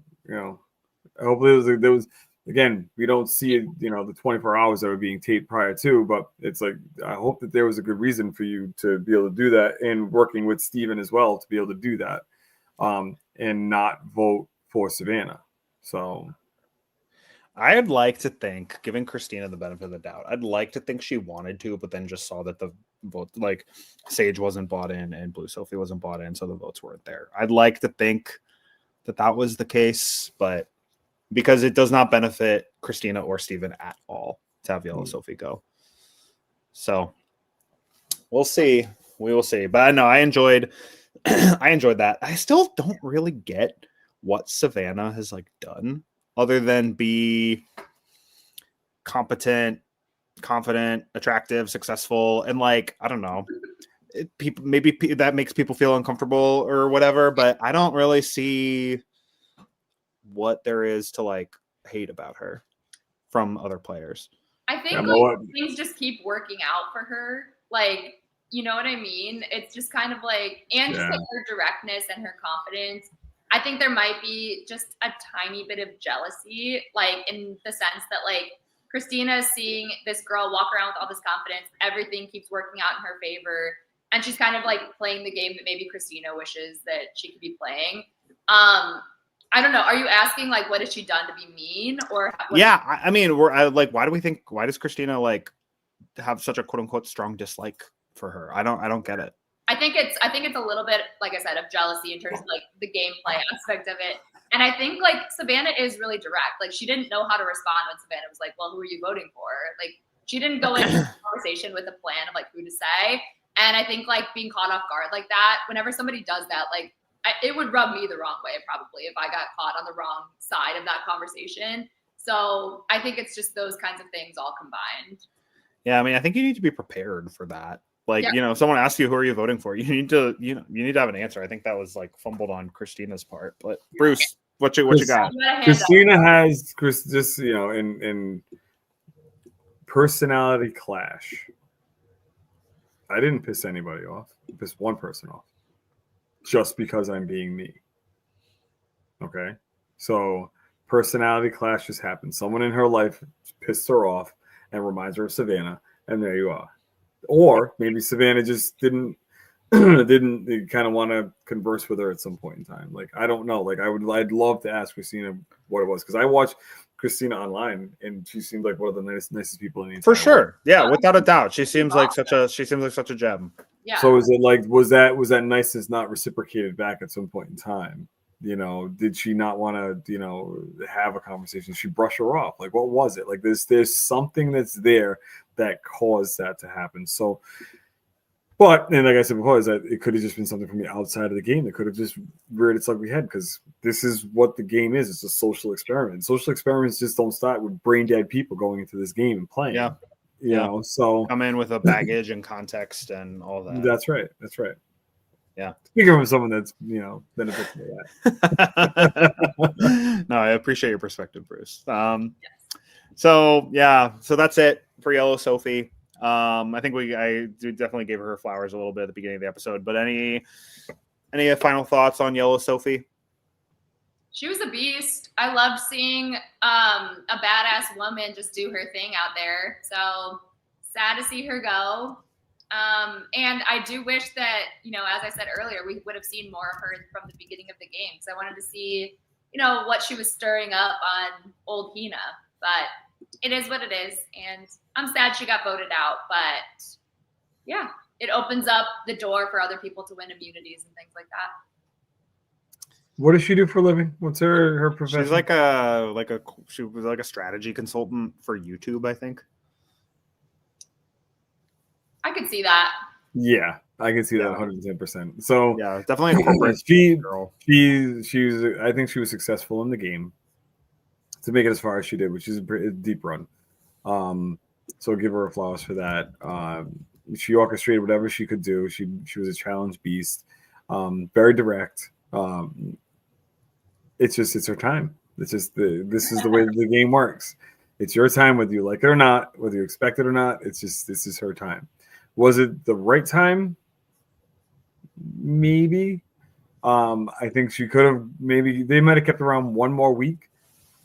hopefully there was again. We don't see it, the 24 hours that were being taped prior to, but it's like I hope that there was a good reason for you to be able to do that, and working with Steven as well to be able to do that, and not vote for Savannah. So I'd like to think, giving Christina the benefit of the doubt, I'd like to think she wanted to, but then just saw that the vote, like Sage wasn't bought in and Blue Sophie wasn't bought in, so the votes weren't there. I'd like to think that was the case, but because it does not benefit Christina or Steven at all to have Yellow Sophie go. So we'll see. We will see. But I know I enjoyed that. I still don't really get what Savannah has like done other than be competent, confident, attractive, successful, and like, I don't know, maybe that makes people feel uncomfortable or whatever, but I don't really see what there is to like hate about her from other players. I think things just keep working out for her. Like, you know what I mean? It's just kind of like, and just like her directness and her confidence. I think there might be just a tiny bit of jealousy, like in the sense that like Christina is seeing this girl walk around with all this confidence. Everything keeps working out in her favor. And she's kind of like playing the game that maybe Christina wishes that she could be playing. I don't know. Are you asking like, what has she done to be mean or? I mean, why does Christina like have such a quote unquote strong dislike for her? I don't get it. I think it's a little bit, like I said, of jealousy in terms of like the gameplay aspect of it. And I think like Savannah is really direct. Like she didn't know how to respond when Savannah was like, well, who are you voting for? Like she didn't go into a conversation with a plan of like who to say. And I think like being caught off guard like that, whenever somebody does that, like it would rub me the wrong way probably if I got caught on the wrong side of that conversation. So I think it's just those kinds of things all combined. Yeah, I mean, I think you need to be prepared for that. Like, someone asks you, who are you voting for? You need to have an answer. I think that was like fumbled on Christina's part. But Bruce, what you got? Christina has just, in personality clash. I didn't piss anybody off. I pissed one person off just because I'm being me. Okay. So personality clashes happen. Someone in her life pissed her off and reminds her of Savannah. And there you are. Or maybe Savannah just didn't kind of want to converse with her at some point in time. Like, I don't know. Like I'd love to ask Christina what it was. Cause I watched Christina online and she seemed like one of the nicest people in the entire For sure. world. Yeah. Without a doubt. She seems like such a gem. Yeah. So is it like, was that niceness not reciprocated back at some point in time? Did she not want to, have a conversation? She brush her off. Like, what was it? Like, there's something that's there that caused that to happen. So, and like I said before, is that it could have just been something from the outside of the game that could have just reared its ugly head, because this is what the game is. It's a social experiment. Social experiments just don't start with brain dead people going into this game and playing. Yeah. You know, so come in with a baggage and context and all that. That's right. Yeah. Speaking of someone that's, benefits from that. No, I appreciate your perspective, Bruce. So that's it for Yellow Sophie. I think I definitely gave her flowers a little bit at the beginning of the episode, but any final thoughts on Yellow Sophie? She was a beast. I loved seeing a badass woman just do her thing out there. So sad to see her go. And I do wish that, as I said earlier, we would have seen more of her from the beginning of the game. So I wanted to see, what she was stirring up on old Hina. But it is what it is. And I'm sad she got voted out. But yeah, it opens up the door for other people to win immunities and things like that. What does she do for a living? What's her profession? She's she was like a strategy consultant for YouTube, I think. I could see that. Yeah, I can see that 110%. So yeah, definitely a corporate girl. I think she was successful in the game to make it as far as she did, which is a deep run. So give her flowers for that. She orchestrated whatever she could do. She was a challenge beast, very direct. It's her time. This is the way the game works. It's your time, whether you like it or not, whether you expect it or not. This is her time. Was it the right time? Maybe. I think she could have, maybe they might have kept around one more week,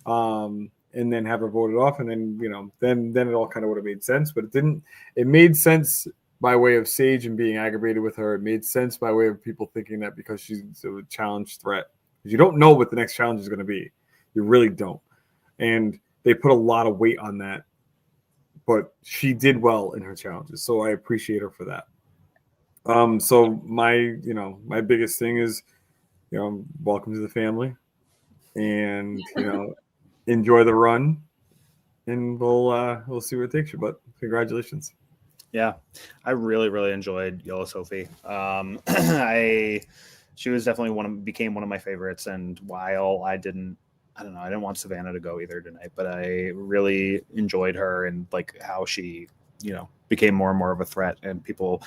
and then have her voted off, and then then it all kind of would have made sense. But it didn't. It made sense by way of Sage and being aggravated with her. It made sense by way of people thinking that because she's a challenge threat. You don't know what the next challenge is going to be. You really don't. And they put a lot of weight on that. But she did well in her challenges. So I appreciate her for that. So my biggest thing is, welcome to the family. And, enjoy the run. And we'll see where it takes you. But congratulations. Yeah, I really, really enjoyed Yellow Sophie. She was definitely became one of my favorites. And while I didn't want Savannah to go either tonight, but I really enjoyed her and like how she, became more and more of a threat, and people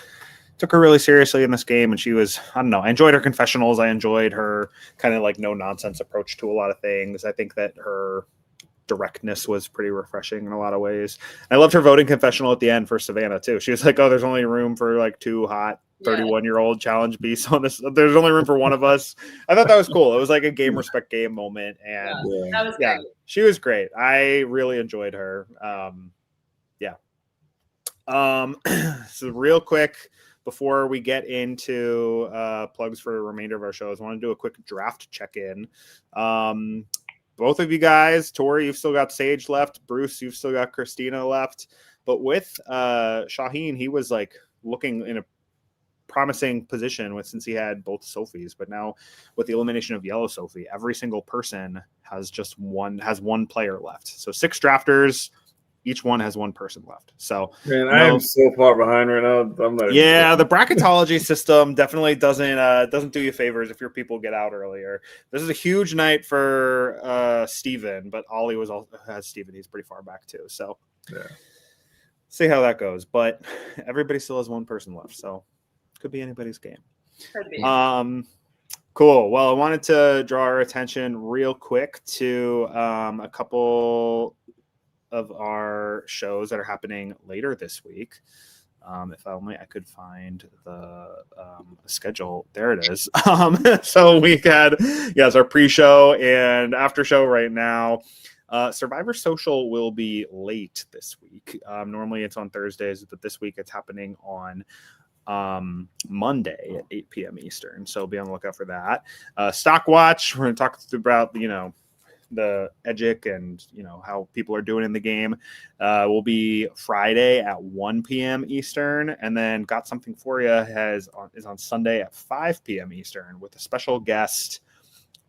took her really seriously in this game. And she was, I enjoyed her confessionals. I enjoyed her kind of like no nonsense approach to a lot of things. I think that her directness was pretty refreshing in a lot of ways. I loved her voting confessional at the end for Savannah too. She was like, "Oh, there's only room for like 2 hot 31-year-old challenge beasts on this. There's only room for one of us." I thought that was cool. It was like a game respect game moment, and that was great. she was great. I really enjoyed her. So real quick, before we get into plugs for the remainder of our shows, I want to do a quick draft check-in. Both of you guys, Tori, you've still got Sage left. Bruce, you've still got Christina left. But with Shaheen, he was like looking in a promising position since he had both Sophies. But now with the elimination of Yellow Sophie, every single person has one player left. So 6 drafters, each one has one person left. So man, I am so far behind right now. The bracketology system definitely doesn't do you favors if your people get out earlier. This is a huge night for Steven, but Ollie has Steven. He's pretty far back too. So see how that goes. But everybody still has one person left, so could be anybody's game. Could be. Cool. Well, I wanted to draw our attention real quick to a couple of our shows that are happening later this week. If only I could find the schedule. There it is. So we had, our pre-show and after show right now. Survivor Social will be late this week. Normally it's on Thursdays, but this week it's happening on Monday at 8 p.m. Eastern. So be on the lookout for that. Stock Watch, we're going to talk about, the Edgic and how people are doing in the game will be Friday at 1 p.m. Eastern, and then Got Something For You is on Sunday at 5 p.m. Eastern with a special guest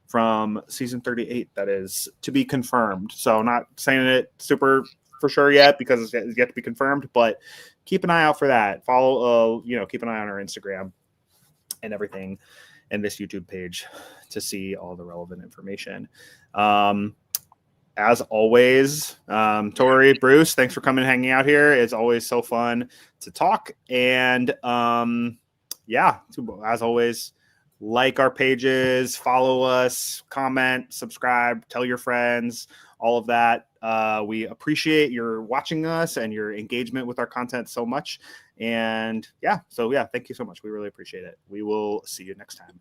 from season 38 that is to be confirmed. So not saying it super for sure yet because it's yet to be confirmed, but keep an eye out for that. Follow keep an eye on our Instagram and everything and this YouTube page to see all the relevant information. As always, Tori, Bruce, thanks for coming and hanging out here. It's always so fun to talk. And as always, like our pages, follow us, comment, subscribe, tell your friends, all of that. We appreciate your watching us and your engagement with our content so much. And thank you so much. We really appreciate it. We will see you next time.